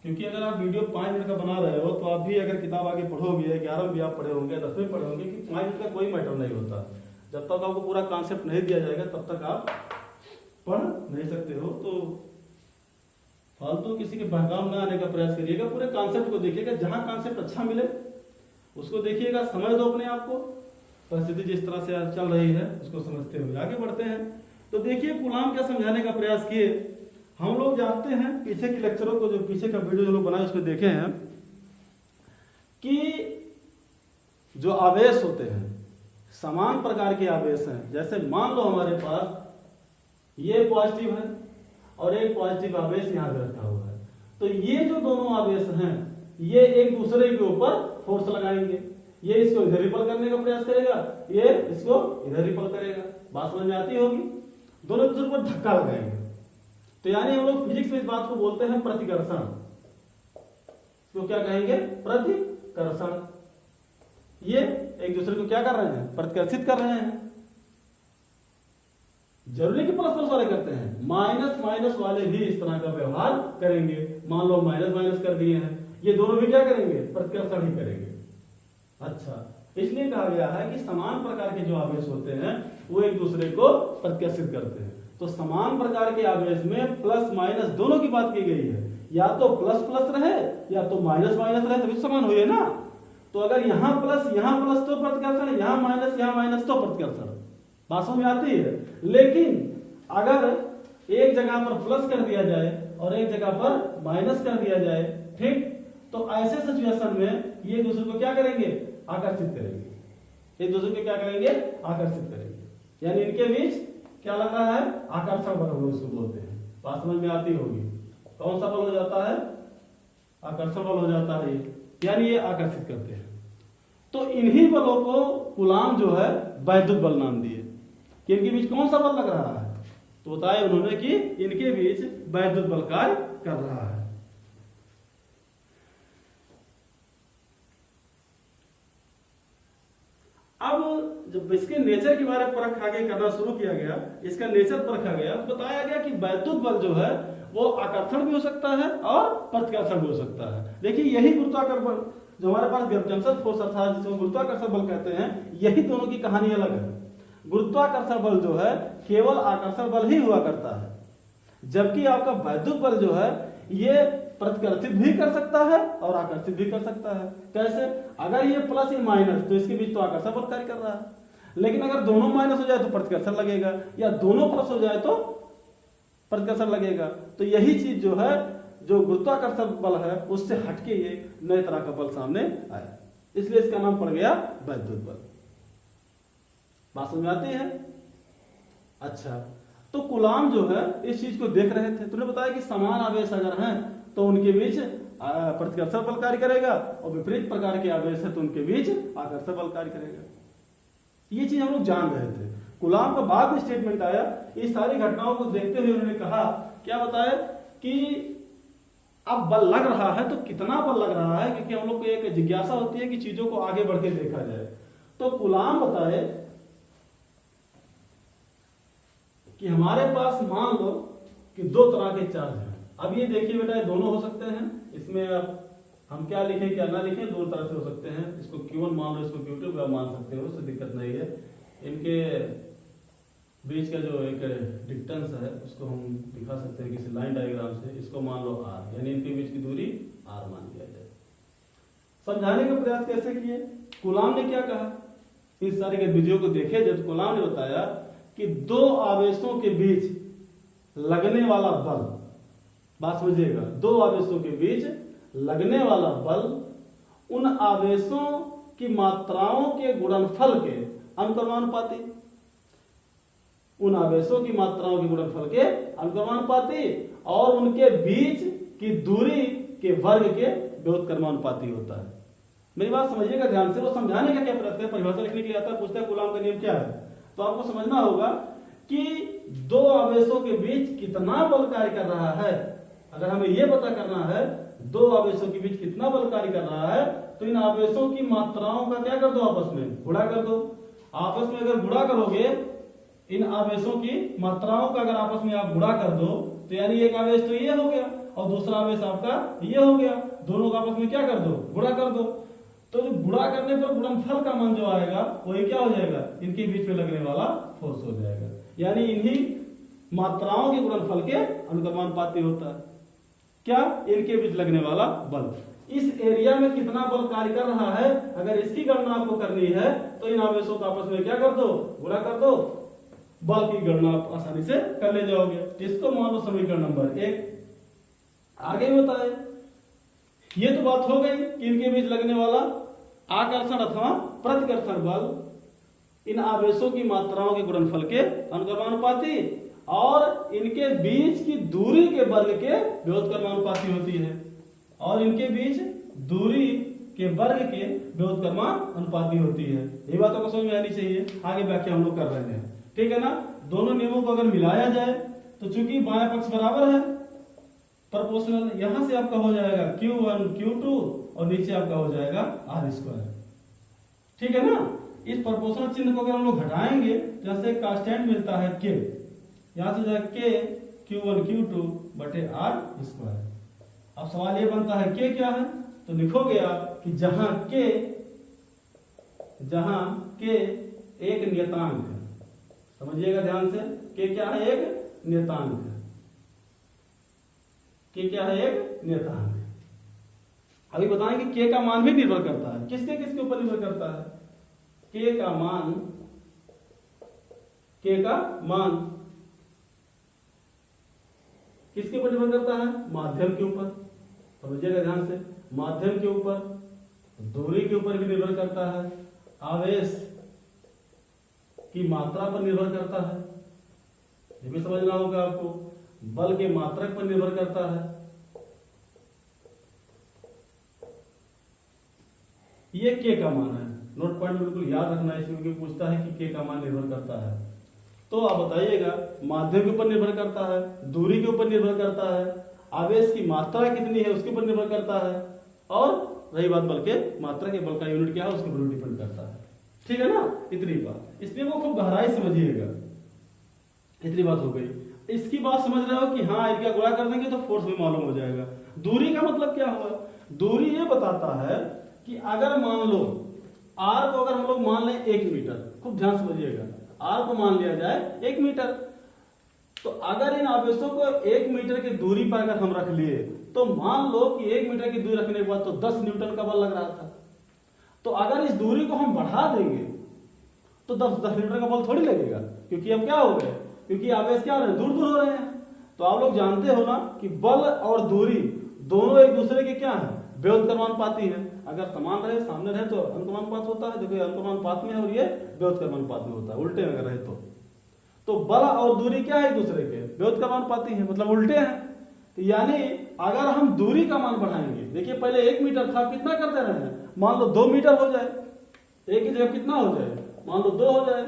क्योंकि अगर आप वीडियो 5 मिनट का बना रहे हो तो आप भी अगर किताब आगे पढ़ोगे, 11वीं भी आप पढ़े होंगे, 10वीं पढ़े होंगे, कि 5 मिनट का कोई मैटर नहीं होता। जब तक आपको पूरा कॉन्सेप्ट नहीं दिया जाएगा तब तक आप पढ़ नहीं सकते हो। तो फालतू किसी के बहकाम न आने का प्रयास करिएगा, पूरे कॉन्सेप्ट को देखिएगा, जहां कॉन्सेप्ट अच्छा मिले उसको देखिएगा, समझ दो अपने आप को। परिस्थिति जिस तरह से चल रही है उसको समझते हुए आगे बढ़ते हैं। तो देखिए कूलाम क्या समझाने का प्रयास किए। हम लोग जानते हैं पीछे के लेक्चरों को, जो पीछे का वीडियो जो लोग बनाए उसमें देखे हैं कि जो आवेश होते हैं समान प्रकार के आवेश हैं। जैसे मान लो हमारे पास ये पॉजिटिव है और एक पॉजिटिव आवेश यहाँ पे रखा हुआ है, तो ये जो दोनों आवेश हैं ये एक दूसरे के ऊपर फोर्स लगाएंगे। ये इसको इधर रिपल करने का प्रयास करेगा, ये इसको इधर रिपल करेगा। बात समझ में आती होगी, दोनों दूसरे पर धक्का लगाएंगे। तो यानी हम लोग फिजिक्स में इस बात को बोलते हैं प्रतिकर्षण। इसको क्या कहेंगे? प्रतिकर्षण। ये एक दूसरे को क्या कर रहे हैं? प्रतिकर्षित कर रहे हैं। जरूरी कि प्लस प्लस वाले करते हैं, माइनस माइनस वाले भी इस तरह का व्यवहार करेंगे। मान लो माइनस माइनस कर दिए हैं, ये दोनों भी क्या करेंगे? प्रतिकर्षण ही करेंगे। अच्छा, इसलिए कहा गया है कि समान प्रकार के जो आवेश होते हैं वो एक दूसरे को प्रतिकर्षित करते हैं। तो समान प्रकार के आवेश में प्लस माइनस दोनों की बात की गई है, या तो प्लस प्लस रहे या तो माइनस माइनस रहे, तभी समान हुए ना। तो अगर यहाँ प्लस तो प्रतिकर्षण, यहाँ माइनस तो प्रतिकर्षण। बात समझ में आती है। लेकिन अगर एक जगह पर प्लस कर दिया जाए और एक जगह पर माइनस कर दिया जाए, ठीक, तो ऐसे सिचुएशन में ये दूसरे को क्या करेंगे, आकर्षित करेंगे। एक दूसरे को क्या करेंगे, आकर्षित करेंगे। यानी इनके बीच क्या लग रहा है, आकर्षण बल हम इसको बोलते हैं। बात समझ में आती होगी। कौन सा बल हो जाता है, आकर्षण बल हो जाता है, यानी ये आकर्षित करते हैं। तो इन्हीं बलों को कूलाम जो है वैद्युत बल नाम दिए कि इनके बीच कौन सा बल लग रहा है, तो बताया उन्होंने कि इनके बीच वैद्युत बल कार्य कर रहा है। अब जब इसके नेचर के बारे में परख आगे करना शुरू किया गया, इसका नेचर परखा गया, तो बताया गया कि वैद्युत बल जो है वो आकर्षण भी हो सकता है और प्रतिकर्षण भी हो सकता है। देखिए यही गुरुत्वाकर्षण बल जो हमारे पास ग्रेविटेशनल फोर्स अर्थात जिसको गुरुत्वाकर्षण बल कहते हैं, यही दोनों की कहानी अलग है। गुरुत्वाकर्षण बल जो है केवल आकर्षण बल ही हुआ करता है, जबकि आपका वैद्युत बल जो है ये प्रतिकर्षित भी कर सकता है और आकर्षित भी कर सकता है। कैसे, अगर ये प्लस या माइनस तो इसके बीच तो आकर्षण बल कार्य कर रहा है, लेकिन अगर दोनों माइनस हो जाए तो प्रतिकर्षण लगेगा, या दोनों प्लस हो जाए तो प्रतिकर्षण लगेगा। तो यही चीज जो है, जो गुरुत्वाकर्षण बल है उससे हटके ये नए तरह का बल सामने आया, इसलिए इसका नाम पड़ गया वैद्युत बल। बात समझ में आती है। अच्छा, तो कूलाम जो है इस चीज को देख रहे थे। तुमने बताया कि समान आवेश अगर हैं तो उनके बीच प्रतिकर्षण बल कार्य करेगा, और विपरीत प्रकार के आवेश है तो उनके बीच आकर्षण बल कार्य करेगा। ये चीज हम लोग जान रहे थे। कूलाम का बाद में स्टेटमेंट आया, इस सारी घटनाओं को देखते हुए उन्होंने कहा, क्या बताया कि अब बल लग रहा है तो कितना बल लग रहा है, क्योंकि हम लोग को एक जिज्ञासा होती है कि चीजों को आगे बढ़ के देखा जाए। तो कूलाम बताए कि हमारे पास मान लो कि दो तरह के चार्ज हैं। अब ये देखिए बेटा, ये दोनों हो सकते हैं, इसमें अब हम क्या लिखें क्या ना लिखें, दो तरह से हो सकते हैं। इसको Q1 मान लो, इसको Q2 मान सकते हो, उससे दिक्कत नहीं है। इनके बीच का जो एक डिस्टेंस है उसको हम दिखा सकते हैं किसी लाइन डायग्राम से। इसको मान लो R, यानी इनके बीच की दूरी R मान लिया जाए। समझाने का प्रयास कैसे किए, कूलाम ने क्या कहा, इस सारी गतिविधियों को देखे जब कूलाम ने बताया कि दो आवेशों के बीच लगने वाला बल, बात समझिएगा, दो आवेशों के बीच लगने वाला बल उन आवेशों की मात्राओं के गुणनफल के अनुक्रमानुपाती, उन आवेशों की मात्राओं के गुणनफल के अनुक्रमानुपाती और उनके बीच की दूरी के वर्ग के व्युत्क्रमानुपाती होता है। मेरी बात समझिएगा ध्यान से। वो समझाने का क्या प्रयास है, परिभाषा लिखने के लिए आता है, पूछता है कूलाम का नियम क्या है। तो आपको समझना होगा कि दो आवेशों के बीच कितना बल कार्य कर रहा है। अगर हमें यह पता करना है दो आवेशों के बीच कितना बल कार्य कर रहा है, तो इन आवेशों की मात्राओं का क्या कर दो, आपस में गुणा कर दो। आपस में अगर गुणा करोगे, इन आवेशों की मात्राओं का अगर आपस में आप गुणा कर दो, तो यानी एक आवेश तो ये हो गया और दूसरा आवेश आपका ये हो गया, दोनों का आपस में क्या कर दो, गुणा कर दो। तो जो गुणा करने पर गुणनफल का मान जो आएगा वही क्या हो जाएगा, इनके बीच में लगने वाला फोर्स हो जाएगा। यानी इन्हीं मात्राओं के गुणनफल के अनुक्रमानुपाती होता है क्या, इनके बीच लगने वाला बल। इस एरिया में कितना बल कार्य कर रहा है, अगर इसकी गणना आपको करनी है तो इन आवेशों को आपस में क्या कर दो, गुणा कर दो, बल की गणना आप आसानी से कर ले जाओगे। इसको मान लो समीकरण नंबर 1। आगे बताए, ये तो बात हो गई कि इनके बीच लगने वाला आकर्षण अथवा प्रतिकर्षण बल इन आवेशों की मात्राओं के गुणनफल के अनुक्रमानुपाती और इनके बीच की दूरी के वर्ग के व्युत्क्रमानुपाती होती है, और इनके बीच दूरी के वर्ग के व्युत्क्रमानुपाती होती है। ये बातों को समझ में आनी चाहिए। आगे व्याख्या हम लोग कर रहे हैं, ठीक है ना। दोनों नियमों को अगर मिलाया जाए तो चूंकि बाएं पक्ष बराबर है, प्रोपोर्शनल, यहां से आपका हो जाएगा Q1 Q2 और नीचे आपका हो जाएगा R², ठीक है ना। इस प्रोपोर्शनल चिन्ह को अगर हम लोग घटाएंगे, जैसे कांस्टेंट मिलता है K, यहां से जाएगा K Q1 Q2 बटे R²। अब सवाल ये बनता है K क्या है, तो लिखोगे आप कि जहां K एक नियतांक है, समझिएगा ध्यान से, K क्या है, एक नियतांक है। K क्या है, एक नियतांक है। अभी बताएंगे के का मान भी निर्भर करता है, किसके किसके ऊपर निर्भर करता है, के का मान किसके ऊपर निर्भर करता है, माध्यम के ऊपर, समझिएगा ध्यान से, माध्यम के ऊपर, दूरी के ऊपर भी निर्भर करता है, आवेश की मात्रा पर निर्भर करता है, ये भी समझना होगा आपको, बल के मात्रक पर निर्भर करता है। ये के का मान है, नोट पॉइंट बिल्कुल याद रखना है, इसमें क्योंकि पूछता है कि के का मान निर्भर करता है। तो आप बताइएगा, माध्यम के ऊपर निर्भर करता है, दूरी के ऊपर निर्भर करता है, आवेश की मात्रा कितनी है उसके ऊपर निर्भर करता है, और रही बात बल के मात्रा के, बल का यूनिट क्या है उसके ऊपर डिपेंड करता है। ठीक है ना, इतनी बात, इसमें वो खूब गहराई समझिएगा। इतनी बात हो गई, इसकी बात समझ रहे हो कि हाँ इनका गुणा कर देंगे तो फोर्स भी मालूम हो जाएगा। दूरी का मतलब क्या हुआ, दूरी ये बताता है कि अगर मान लो आर को अगर हम लोग मान लें 1 मीटर, खूब ध्यान समझिएगा, आर को मान लिया जाए 1 मीटर, तो अगर इन आवेशों को 1 मीटर की दूरी पर अगर हम रख लिए, तो मान लो कि 1 मीटर की दूरी रखने के बाद तो 10 न्यूटन का बल लग रहा था, तो अगर इस दूरी को हम बढ़ा देंगे तो 10 न्यूटन का बल थोड़ी लगेगा, क्योंकि अब क्या हो गए, क्योंकि आवेश क्या हो रहे हैं, दूर दूर हो रहे हैं। तो आप लोग जानते हो ना कि बल और दूरी दोनों एक दूसरे के क्या है, व्युत्क्रमानुपाती है। अगर समान रहे, सामने रहे तो अनुक्रमानुपात होता है, देखो ये अनुक्रमानुपात में है और ये व्युत्क्रमानुपात में होता है, उल्टे में अगर रहे तो बल और दूरी क्या है, एक दूसरे के व्युत्क्रमानुपाती है, मतलब उल्टे हैं। तो यानी अगर हम दूरी का मान बढ़ाएंगे, देखिए पहले 1 मीटर था, कितना करते रहे हैं, मान लो 2 मीटर हो जाए, एक की जगह कितना हो जाए, मान लो 2 हो जाए,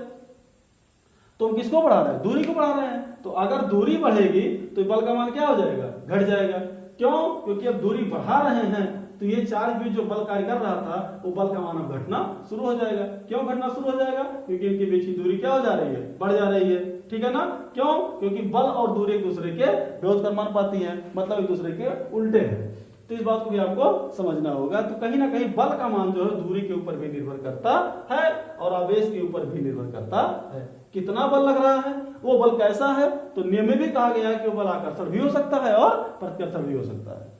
तो हम किसको बढ़ा रहे हैं, दूरी को बढ़ा रहे हैं। तो अगर दूरी बढ़ेगी तो बल का मान क्या हो जाएगा, घट जाएगा। क्यों, क्योंकि अब दूरी बढ़ा रहे हैं तो ये चार्ज भी जो बल कार्य कर रहा था वो बल का मान अब घटना शुरू हो जाएगा। क्यों घटना शुरू हो जाएगा, क्योंकि इनके बीच की दूरी क्या हो जा रही है, बढ़ जा रही है। ठीक है ना, क्यों, क्योंकि बल और दूरी एक दूसरे के व्युत्क्रमानुपाती हैं, मतलब एक दूसरे के उल्टे हैं। तो इस बात को भी आपको समझना होगा। तो कहीं ना कहीं बल का मान जो है दूरी के ऊपर भी निर्भर करता है और आवेश के ऊपर भी निर्भर करता है। कितना बल लग रहा है, वो बल कैसा है, तो नियम में भी कहा गया है कि वो बल आकर्षण भी हो सकता है और प्रतिकर्षण भी हो सकता है।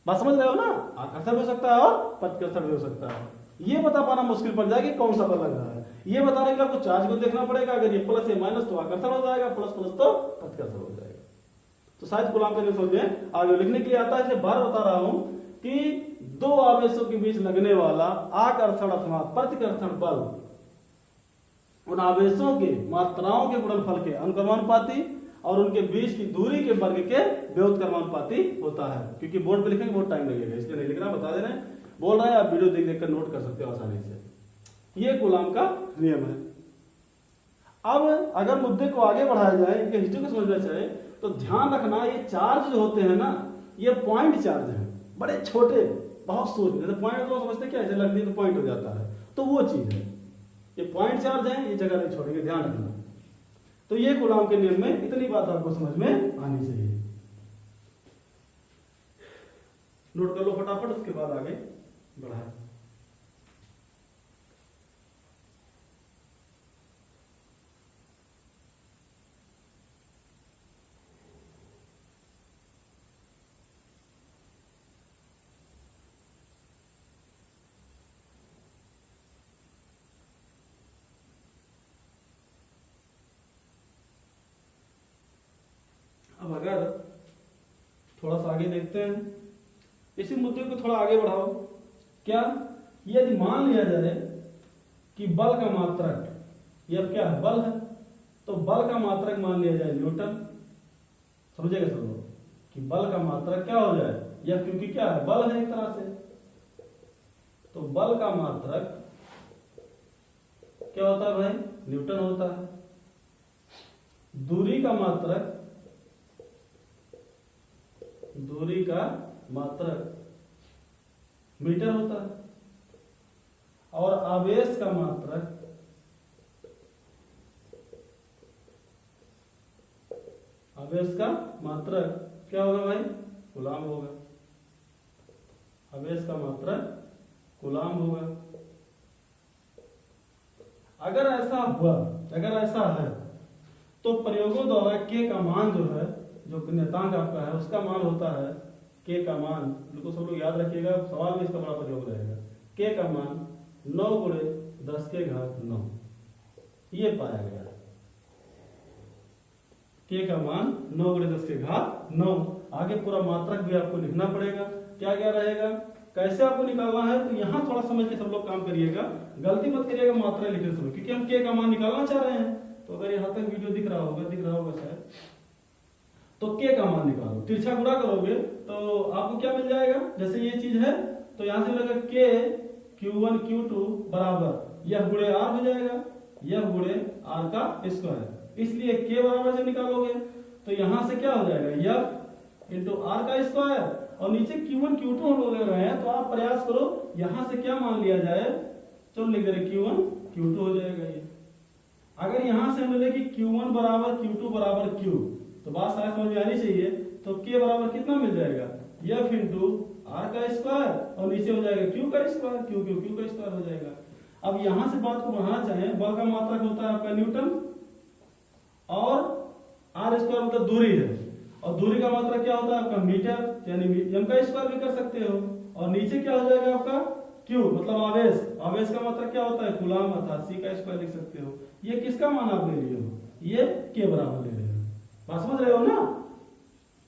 बात समझ रहे हो ना, आकर्षण भी हो सकता है और प्रतिकर्षण भी हो सकता है। ये बता पाना मुश्किल पड़ जाएगा कौन सा बल लग रहा है। ये बताने के लिए आपको चार्ज को देखना पड़ेगा, अगर ये प्लस या माइनस तो आकर्षण हो जाएगा, प्लस प्लस तो प्रतिकर्षण हो जाएगा। तो शायद कूलाम के समझ में आगे लिखने के लिए आता है, बार बता रहा हूं कि दो आवेशों के बीच लगने वाला आकर्षण अथवा प्रतिकर्षण बल उन आवेशों के मात्राओं के गुणनफल के अनुक्रमानुपाती और उनके बीच की दूरी के वर्ग के व्युत्क्रमानुपाती होता है। क्योंकि बोर्ड पे लिखेंगे बहुत टाइम लगेगा, इसलिए नहीं लिख रहा, बता दे रहे हैं, बोल रहा है, आप वीडियो देख देख कर नोट कर सकते हो आसानी से। ये कूलाम का नियम है। अब अगर मुद्दे को आगे बढ़ाया जाए, इनके हिस्ट्री को समझना चाहे, तो ध्यान रखना ये चार्ज जो होते हैं ना, ये पॉइंट चार्ज है, बड़े छोटे, बहुत सूक्ष्म। जैसे पॉइंट तो समझते क्या, ऐसे लगती है तो पॉइंट हो जाता है, तो वो चीज है। ये पॉइंट चार्ज है, ये जगह नहीं छोड़ेंगे, ध्यान रखना। तो ये कूलाम के नियम में इतनी बात आपको समझ में आनी चाहिए। नोट कर लो फटाफट, उसके बाद आगे बढ़ाएं। अब अगर थोड़ा सा आगे देखते हैं, इसी मुद्दे को थोड़ा आगे बढ़ाओ। क्या, यदि मान लिया जाए कि बल का मात्रक, ये अब क्या है, बल है, तो बल का मात्रक मान लिया जाए न्यूटन। समझेगा सब लोग कि बल का मात्रक क्या हो जाए, या क्योंकि क्या है, बल है एक तरह से, तो बल का मात्रक क्या होता है भाई, न्यूटन होता है। दूरी का मात्रक, दूरी का मात्रक मीटर होता है, और आवेश का मात्रक, आवेश का मात्रक क्या होगा भाई, कूलाम होगा। आवेश का मात्रक कूलाम होगा। अगर ऐसा हुआ, अगर ऐसा है, तो प्रयोगों द्वारा के का मान जो है, जो नियतांक आपका है, उसका मान होता है के का मान, बिल्कुल सब लोग याद रखिएगा, सवाल में इसका बड़ा प्रयोग रहेगा। के का मान 9 गुणे 10 के घात 9 ये पाया गया है। के का मान 9 गुणे 10 के घात 9। आगे पूरा मात्रक भी आपको लिखना पड़ेगा, क्या क्या रहेगा, कैसे आपको निकालना है। तो यहाँ थोड़ा समझ के सब लोग काम करिएगा, गलती मत करिएगा मात्रा लिखने समय, क्योंकि हम के का मान निकालना चाह रहे हैं। तो अगर यहाँ तक वीडियो दिख रहा होगा शायद, तो के का मान निकालो, तिरछा गुणा करोगे तो आपको क्या मिल जाएगा। जैसे ये चीज है तो यहाँ से मिलेगा के Q1 Q2 बराबर यह गुणे आर हो जाएगा, यह गुणे आर का स्क्वायर। इसलिए के बराबर जब निकालोगे तो यहाँ से क्या हो जाएगा, यफ इंटू आर का स्क्वायर, और नीचे Q1 Q2 हम लोग ले रहे हैं तो आप प्रयास करो यहाँ से क्या मान लिया जाए। चलो लिख दे रहे Q1 Q2 हो जाएगा ये। अगर यहाँ से हम ले कि Q1 बराबर Q2 बराबर Q, तो बात शायद समझ में आनी चाहिए। तो K बराबर कितना मिल जाएगा, F इंटू आर का स्क्वायर, और नीचे हो जाएगा Q का स्क्वायर, Q का स्क्वायर हो जाएगा। अब यहाँ से बात को बढ़ाना चाहें, बल का मात्रक होता है आपका न्यूटन, और आर स्क्वायर मतलब दूरी है, और दूरी का मात्रक क्या होता है आपका मीटर, यानी m का स्क्वायर भी कर सकते हो। और नीचे क्या हो जाएगा आपका Q मतलब आवेश, आवेश का मात्रक क्या होता है कूलाम, अर्थात C का स्क्वायर लिख सकते हो। ये किसका मान आप ले लिए हो, ये K बराबर ले रहे हो, बात समझ रहे हो ना।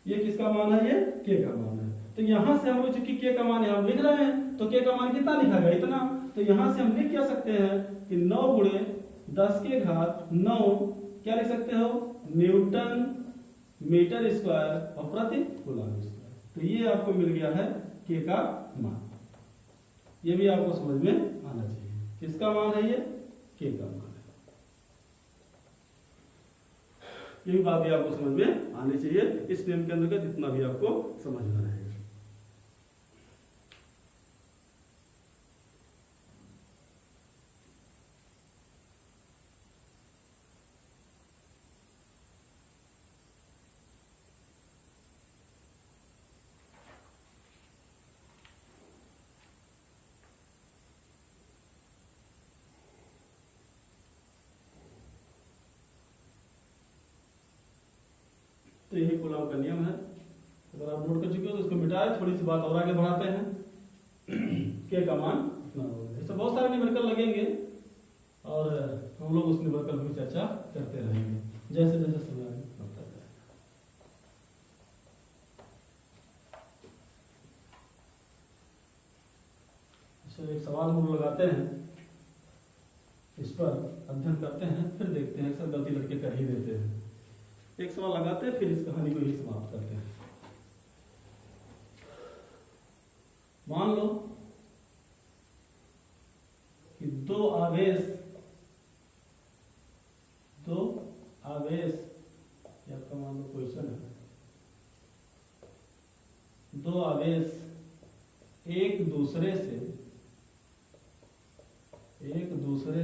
ये किसका मान है, ये K का मान है। तो यहाँ से हम लोग चूंकि K का मान यहाँ लिख रहे हैं, तो K का मान कितना लिखा गया, इतना। तो यहाँ से हम लिख क्या सकते हैं कि 9 गुणे 10 के घात 9 क्या लिख सकते हो, न्यूटन मीटर स्क्वायर और प्रति कूलम स्क्वायर। तो ये आपको मिल गया है K का मान। ये भी आपको समझ में आना चाहिए, किसका मान है ये, K का मान है। ये भी बात भी आपको समझ में आनी चाहिए, इस नियम के अंतर्गत जितना भी आपको समझना रहेगा। तो यही कूलम का नियम है। अगर आप नोट कर चुके हो तो इसको मिटाए, थोड़ी सी बात और आगे बढ़ाते हैं। के का मान इतना होगा। इससे बहुत सारे न्यूमेरिकल लगेंगे और हम लोग उस न्यूमेरिकल की चर्चा करते रहेंगे जैसे जैसे समय बढ़ता जाए। अच्छा, एक सवाल हम लोग लगाते हैं, इस पर अध्ययन करते हैं, फिर देखते हैं। अक्सर गलती लड़के कर ही देते हैं। एक सवाल लगाते हैं, फिर इस कहानी को ही समाप्त करते हैं। मान लो कि दो आवेश ये आपका मान लो क्वेश्चन है, दो आवेश एक दूसरे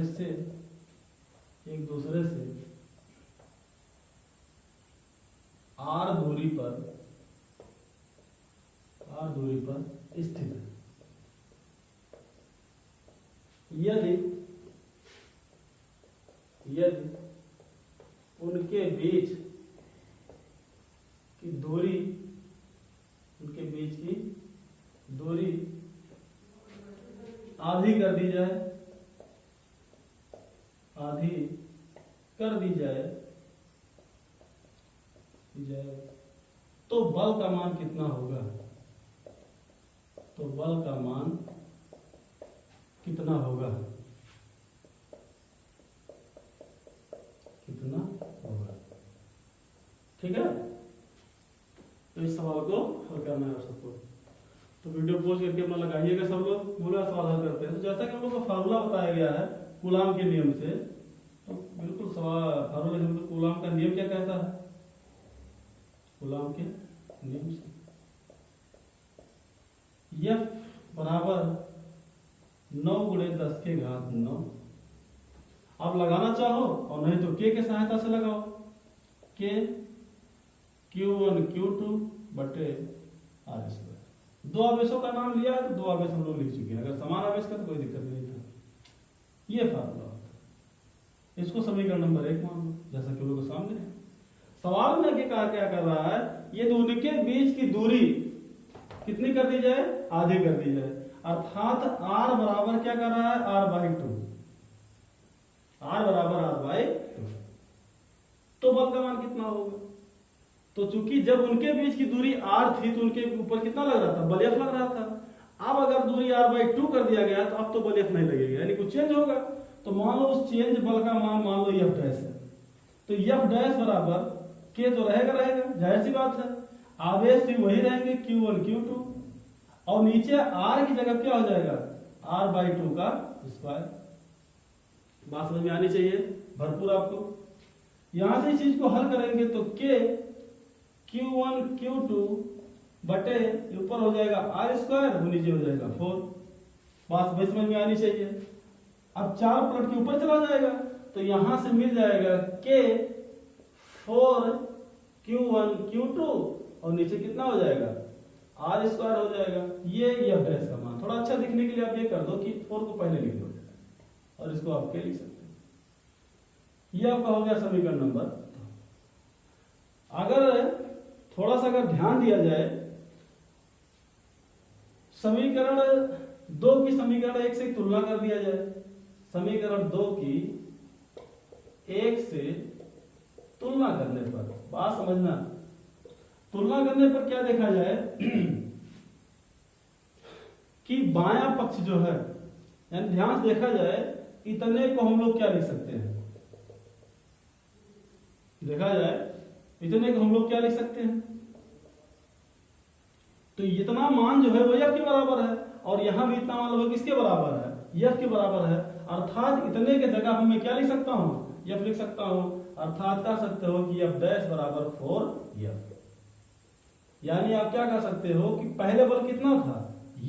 से आर दूरी पर स्थित है। यदि उनके बीच की दूरी आधी कर दी जाए तो बल का मान कितना होगा, ठीक है। तो इस सवाल को हल करना है सबको। तो वीडियो पॉज करके अपना लगाइएगा सब लोग, बोला सवाल हल करते हैं। तो जैसा कि हम लोग को फार्मूला बताया गया है कूलाम के नियम से, तो बिल्कुल सवाल फार्मूला से कूलाम का नियम क्या कहता है, कूलाम के नियम से F बराबर 9 गुणे 10 के घात 9। आप लगाना चाहो और नहीं तो K के सहायता से लगाओ, K Q1 Q2 बटे R स्क्वायर। दो आवेशों का नाम लिया है तो दो आवेश हम लोग लिख चुके हैं। अगर समान आवेश का तो कोई दिक्कत नहीं था। ये फार्मूला होता है, इसको समीकरण नंबर 1 मान लो, जैसा कि हम लोग के सामने है। सवाल में क्या कर रहा है, ये दोनों के बीच की दूरी कितनी कर दी जाए, आधी कर दी जाए, अर्थात r बराबर क्या कर रहा है, r/2, r बराबर r/2। तो बल का मान कितना होगा, तो चूंकि जब उनके बीच की दूरी r थी तो उनके ऊपर कितना लग रहा था, बल F लग रहा था। अब अगर दूरी r/2 कर दिया गया तो अब तो बल F नहीं लगेगा, यानी कुछ चेंज होगा। तो मान लो उस चेंज बल का मान मान लो F डैश है, तो F डैश बराबर K तो रहेगा, जाहिर सी बात है। आवेश भी वही रहेंगे Q1 Q2, और नीचे r की जगह क्या हो जाएगा, r/2 का स्क्वायर। बात समझ में आनी चाहिए भरपूर आपको। यहां से इस चीज को हल करेंगे तो K Q1 Q2 बटे ऊपर हो जाएगा r², वो नीचे हो जाएगा 4। बात भाई समझ में आनी चाहिए। अब 4 पलट के ऊपर चला जाएगा तो यहां से मिल जाएगा K 4 Q1 Q2 और नीचे कितना हो जाएगा, r² हो जाएगा। ये F डैश का मान, थोड़ा अच्छा दिखने के लिए आप ये कर दो कि 4 को पहले लिख दो और इसको आप K लिख सकते हैं। ये आपका हो गया समीकरण नंबर। अगर थोड़ा सा अगर ध्यान दिया जाए, समीकरण 2 की समीकरण 1 से तुलना कर दिया जाए, समीकरण 2 की 1 से तुलना करने पर, बात समझना, तुलना करने पर क्या देखा जाए कि बायां पक्ष जो है, यानी ध्यान से देखा जाए, इतने को हम लोग क्या लिख सकते हैं, देखा जाए इतने को हम लोग क्या लिख सकते हैं, तो इतना मान जो है वो F के बराबर है, और यहां भी इतना मान लो किसके बराबर है, F के बराबर है। अर्थात इतने के जगह मैं क्या लिख सकता हूं, F लिख सकता हूं। अर्थात कह सकते हो कि F डैश बराबर 4F। यानी आप क्या कह सकते हो कि पहले बल कितना था,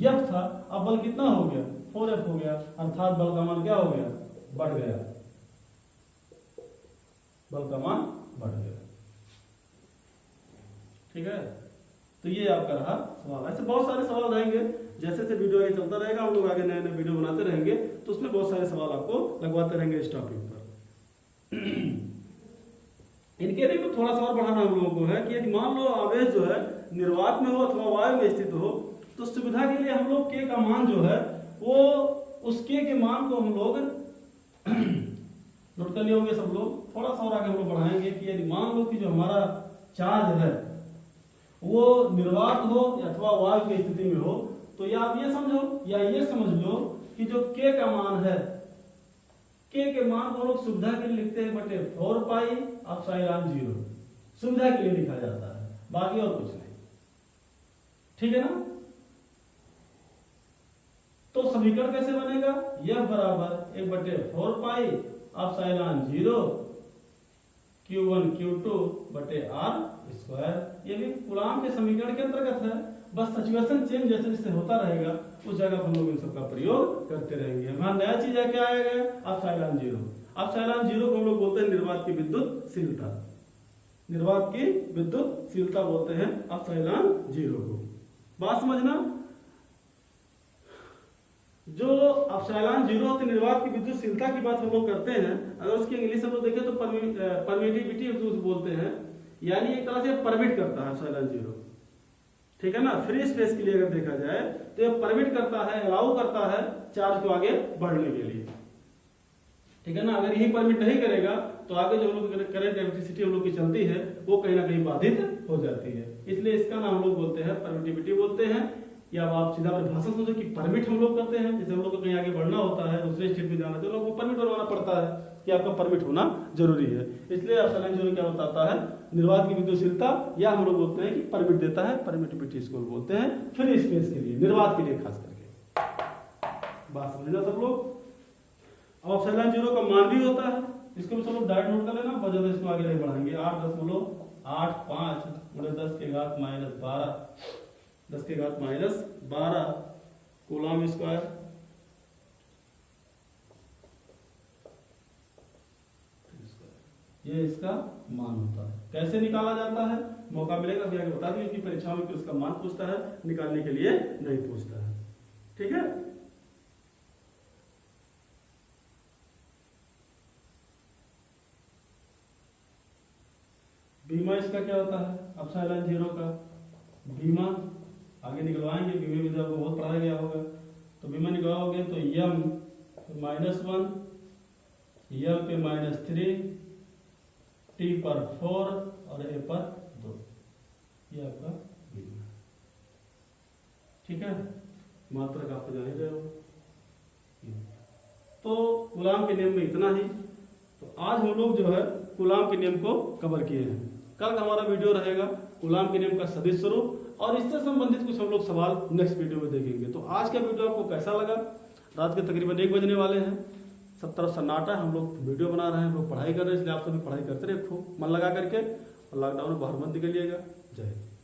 F था, अब बल कितना हो गया, 4F हो गया। अर्थात बल का मान क्या हो गया, बढ़ गया, बल का मान बढ़ गया। ठीक है, तो ये आपका रहा सवाल। ऐसे बहुत सारे सवाल रहेंगे, जैसे जैसे वीडियो आगे चलता रहेगा, हम लोग आगे नए नए वीडियो बनाते रहेंगे, तो उसमें बहुत सारे सवाल आपको लगवाते रहेंगे इस टॉपिक पर। इनके लिए तो थोड़ा सा और बढ़ाना हम लोगों को है कि यदि मान लो आवेश जो है निर्वात में हो अथवा वायु में स्थित हो, तो सुविधा के लिए हम लोग K का मान जो है वो उस K के मान को हम लोग नोट कर लिए होंगे सब लोग। थोड़ा सा और आगे हम लोग बढ़ाएंगे कि यदि मान लो कि जो हमारा चार्ज है वो निर्वात हो अथवा वायु की स्थिति में हो, तो या आप ये समझो या ये समझ लो कि जो K का मान है, K के मान को लोग सुविधा के लिए लिखते हैं बटे 4 पाई एप्सिलॉन 0, सुविधा के लिए लिखा जाता है, बाकी और कुछ नहीं। ठीक है ना। तो समीकरण कैसे बनेगा, F बराबर 1/4 पाई एप्सिलॉन 0 Q1 Q2 बटे r²। ये भी कूलाम के समीकरण के अंतर्गत है, बस सिचुएशन चेंज जैसे जैसे होता रहेगा उस जगह पर हम लोग इन सब का प्रयोग करते रहेंगे। हमारा नया चीज है, क्या आएगा, एप्सिलॉन 0। एप्सिलॉन 0 को हम लोग बोलते हैं निर्वात की विद्युतशीलता, निर्वात की विद्युतशीलता बोलते हैं एप्सिलॉन 0 को। बात समझना, जो एप्सिलॉन 0 होती है निर्वात की विद्युतशीलता की बात हम लोग करते हैं, अगर उसकी इंग्लिश हम लोग देखें तो परमिटिविटी बोलते हैं, यानी एक तरह से परमिट करता है एप्सिलॉन 0। ठीक है ना। फ्री स्पेस के लिए अगर देखा जाए तो ये परमिट करता है, अलाउ करता है चार्ज को आगे बढ़ने के लिए। ठीक है ना। अगर यही परमिट नहीं करेगा तो आगे जो हम लोग करंट इलेक्ट्रिसिटी हम लोग की चलती है वो कहीं ना कहीं बाधित हो जाती है। इसलिए इसका नाम हम लोग बोलते हैं परमिटिविटी बोलते हैं, या आप सीधा परिभाषा समझो कि परमिट हम लोग करते हैं। जैसे हम लोग को कहीं आगे बढ़ना होता है, दूसरे स्टेट में जाना, तो लोग को परमिट बनवाना पड़ता है कि आपका परमिट होना जरूरी है। इसलिए एप्सिलॉन 0 क्या बताता है, निर्वात की विद्युतशीलता, या हम लोग बोलते हैं कि परमिट देता है, परमिटिविटी इसको बोलते हैं फ्री स्पेस के लिए, निर्वात के लिए खास करके। बात समझना सब लोग। अब एप्सिलॉन 0 का मान भी होता है, इसको भी सब लोग डायरेक्ट नोट कर लेना, वजह इसको आगे नहीं बढ़ाएंगे। 8.85 × 10 के घात -12 10 के घात -12 कूलम स्क्वायर। ये इसका मान होता है। कैसे निकाला जाता है, मौका मिलेगा भी आगे बता दिए कि परीक्षाओं में इसका मान पूछता है, निकालने के लिए नहीं पूछता है। ठीक है। बीमा इसका क्या होता है, एप्सिलॉन 0 का बीमा आगे निकलवाएंगे, बी में भी आपको बहुत पढ़ाया गया होगा। तो बी में निकलवाओगे तो यम -1, यम पे -3, टी पर 4 और ए पर 2, ये आपका बी में। ठीक है, मात्रक आपको जान ही रहे हो। तो कूलाम के नियम में इतना ही। तो आज हम लोग जो है कूलाम के नियम को कवर किए हैं। कल हमारा वीडियो रहेगा कूलाम के नियम का सदिश स्वरूप, और इससे संबंधित कुछ हम लोग सवाल नेक्स्ट वीडियो में देखेंगे। तो आज का वीडियो आपको कैसा लगा? रात के तकरीबन 1 बजने वाले हैं, सब तरफ सन्नाटा, हम लोग वीडियो बना रहे हैं, हम लोग पढ़ाई कर रहे हैं, इसलिए आप सभी पढ़ाई करते रहे, खूब मन लगा करके, और लॉकडाउन में बाहर मत निकलिएगा। जय हिंद।